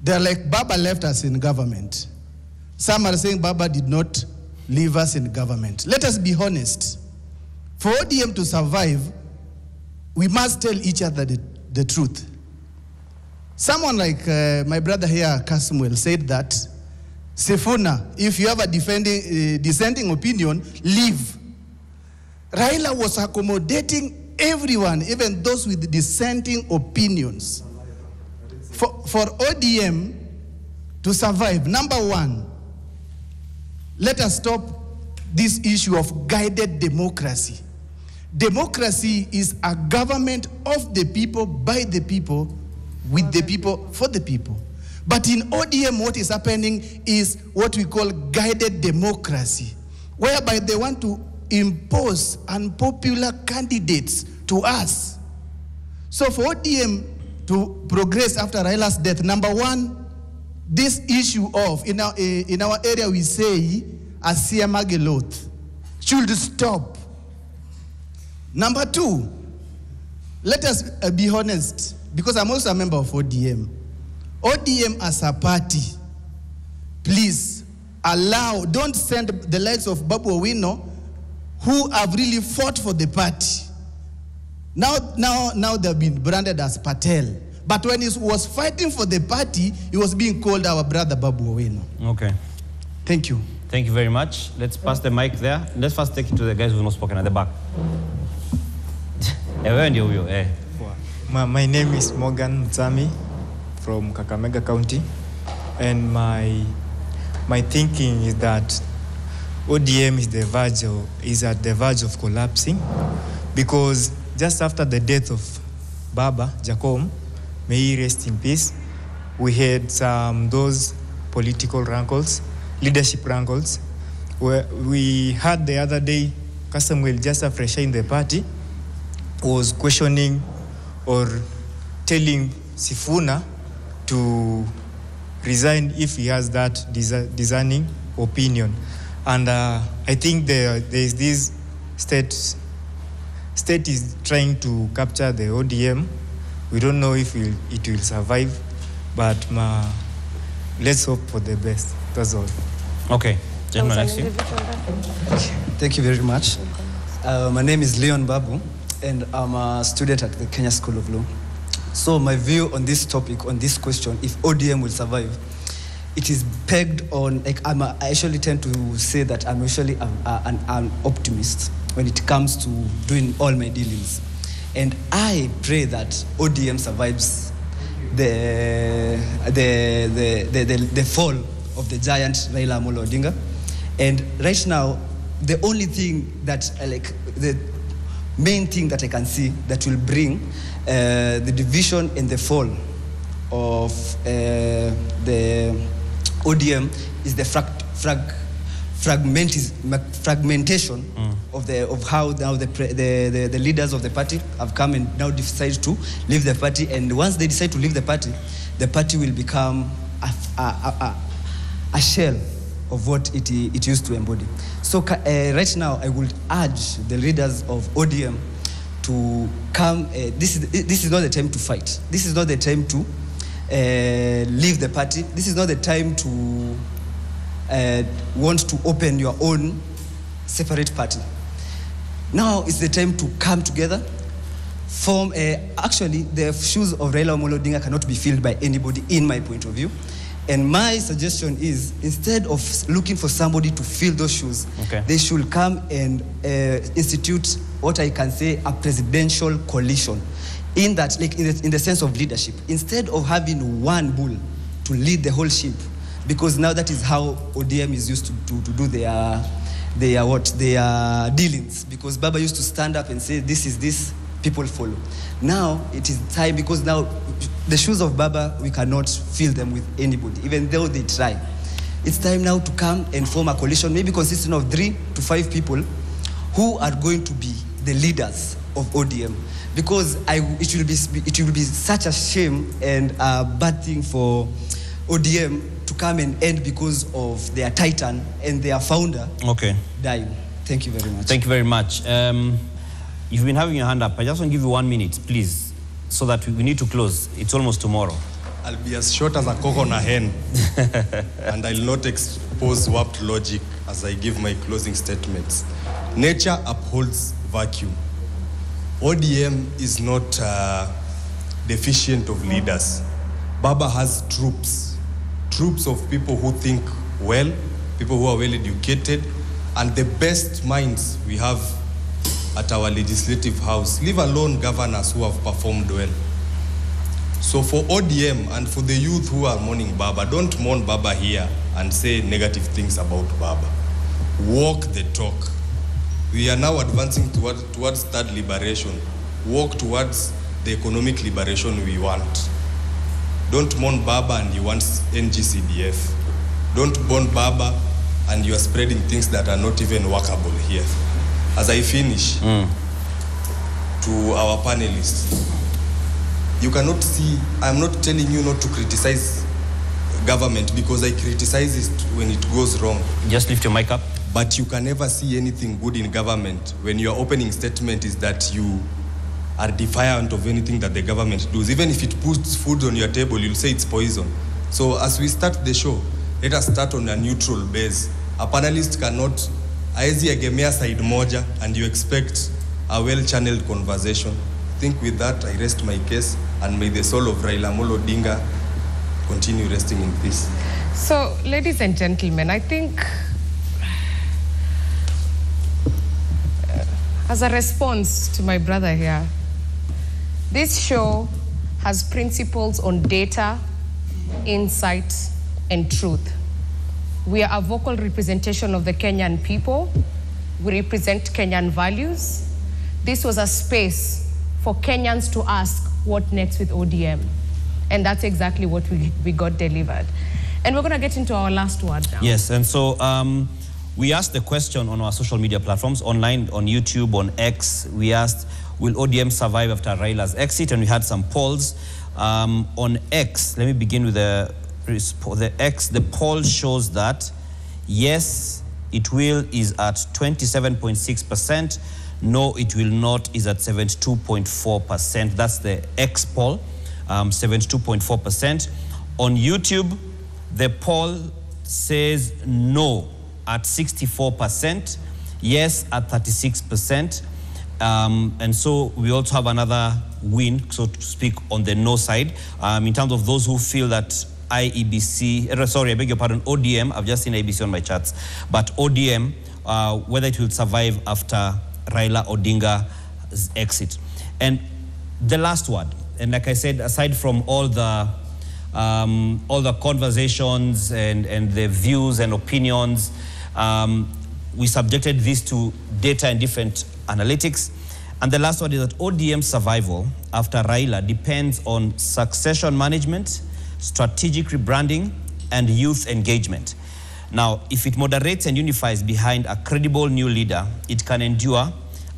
They're like Baba left us in government. Some are saying Baba did not leave us in government. Let us be honest. For ODM to survive, we must tell each other the truth. Someone like my brother here, Kasmuel, said that, Sifuna, if you have a dissenting opinion, leave. Raila was accommodating everyone, even those with dissenting opinions. For ODM to survive, number one, let us stop this issue of guided democracy. Democracy is a government of the people, by the people, with the people, for the people. But in ODM, what is happening is what we call guided democracy, whereby they want to impose unpopular candidates to us. So for ODM to progress after Raila's death, number one, this issue of, in our area we say, Asia Magelot, should stop. Number two, let us be honest, because I'm also a member of ODM. ODM as a party, please allow, don't send the likes of Babu Owino, who have really fought for the party. Now they've been branded as Patel. But when he was fighting for the party, he was being called our brother Babu Owino. Okay. Thank you. Thank you very much. Let's pass the mic there. Let's first take it to the guys who have not spoken at the back. My name is Morgan Mtsami from Kakamega County, and my thinking is that ODM is at the verge of collapsing, because just after the death of Baba Jacom, may he rest in peace, we had those political wrangles, leadership wrangles, where we had the other day, Samuel, just a fresher in the party, was questioning or telling Sifuna to resign if he has that discerning opinion. And I think there is this state is trying to capture the ODM We don't know if it will survive, but let's hope for the best. That's all. Okay. Gentleman next to you. Thank you very much. My name is Leon Babu, and I'm a student at the Kenya School of Law. So my view on this topic, on this question, if ODM will survive, it is pegged on, like, I actually tend to say that I'm usually an optimist when it comes to doing all my dealings. And I pray that ODM survives the fall of the giant Raila Amolo Odinga. And right now, the only thing that, the main thing that I can see that will bring the division and the fall of the ODM is the fragmentation of how now the leaders of the party have come and now decide to leave the party. And once they decide to leave the party will become a shell of what it used to embody. So right now, I would urge the leaders of ODM to come. This is not the time to fight. This is not the time to leave the party. This is not the time to want to open your own separate party. Now is the time to come together, form actually the shoes of Raila Amolo Odinga cannot be filled by anybody in my point of view. And my suggestion is, instead of looking for somebody to fill those shoes, they should come and institute what I can say a presidential coalition. In that, like in the sense of leadership, instead of having one bull to lead the whole ship, because now that is how ODM is used to do their dealings. Because Baba used to stand up and say, this is this, people follow. Now it is time, because now the shoes of Baba, we cannot fill them with anybody, even though they try. It's time now to come and form a coalition, maybe consisting of 3 to 5 people who are going to be the leaders of ODM. Because it will be such a shame and a bad thing for ODM to come and end because of their titan and their founder dying. Thank you very much. Thank you very much. You've been having your hand up. I just want to give you 1 minute, please, so that we need to close. It's almost tomorrow. I'll be as short as a cock on a hen, and I'll not expose warped logic as I give my closing statements. Nature upholds vacuum. ODM is not deficient of leaders. Baba has troops of people who think well, people who are well educated, and the best minds we have at our legislative house, leave alone governors who have performed well. So for ODM and for the youth who are mourning Baba, don't mourn Baba here and say negative things about Baba. Walk the talk. We are now advancing towards third liberation. Walk towards the economic liberation we want. Don't mourn Baba and you want NGCDF. Don't mourn Baba and you are spreading things that are not even workable here. As I finish, to our panelists, you cannot see, I'm not telling you not to criticize government, because I criticize it when it goes wrong. Just lift your mic up. But you can never see anything good in government when your opening statement is that you are defiant of anything that the government does. Even if it puts food on your table, you'll say it's poison. So as we start the show, let us start on a neutral base. A panelist cannot aezi egemea side moja and you expect a well-channeled conversation. I think with that, I rest my case, and may the soul of Raila Amolo Odinga continue resting in peace. So, ladies and gentlemen, I think as a response to my brother here, this show has principles on data, insight, and truth. We are a vocal representation of the Kenyan people. We represent Kenyan values. This was a space for Kenyans to ask what next with ODM. And that's exactly what we got delivered. And we're going to get into our last word now. Yes, and so we asked the question on our social media platforms, online, on YouTube, on X. We asked, will ODM survive after Raila's exit? And we had some polls. On X, let me begin with the X. The poll shows that yes, it will is at 27.6%. No, it will not is at 72.4%. That's the X poll, 72.4%. On YouTube, the poll says no at 64%, yes at 36%. And so we also have another win, so to speak, on the no side. In terms of those who feel that ODM, I've just seen IEBC on my charts, but ODM, whether it will survive after Raila Odinga's exit. And the last word, and like I said, aside from all the conversations and the views and opinions, we subjected this to data and different analytics. And the last one is that ODM survival after Raila depends on succession management, strategic rebranding, and youth engagement. Now, if it moderates and unifies behind a credible new leader, it can endure.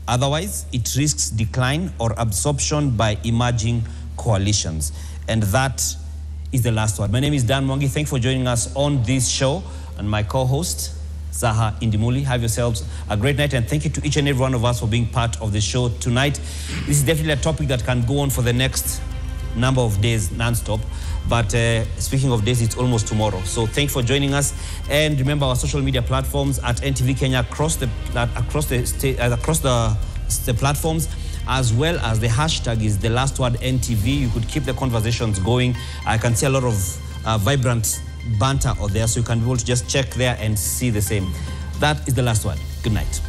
Otherwise, it risks decline or absorption by emerging coalitions. And that is the last word. My name is Dan Mwangi. Thanks for joining us on this show. And my co-host, Zaha Indimuli. Have yourselves a great night, and thank you to each and every one of us for being part of the show tonight. This is definitely a topic that can go on for the next number of days non-stop, but speaking of days, it's almost tomorrow. So thanks for joining us, and remember our social media platforms at NTV Kenya across the platforms, as well as the hashtag is the last word NTV. You could keep the conversations going. I can see a lot of vibrant banter out there, so you can be able to just check there and see the same. That is the last word. Good night.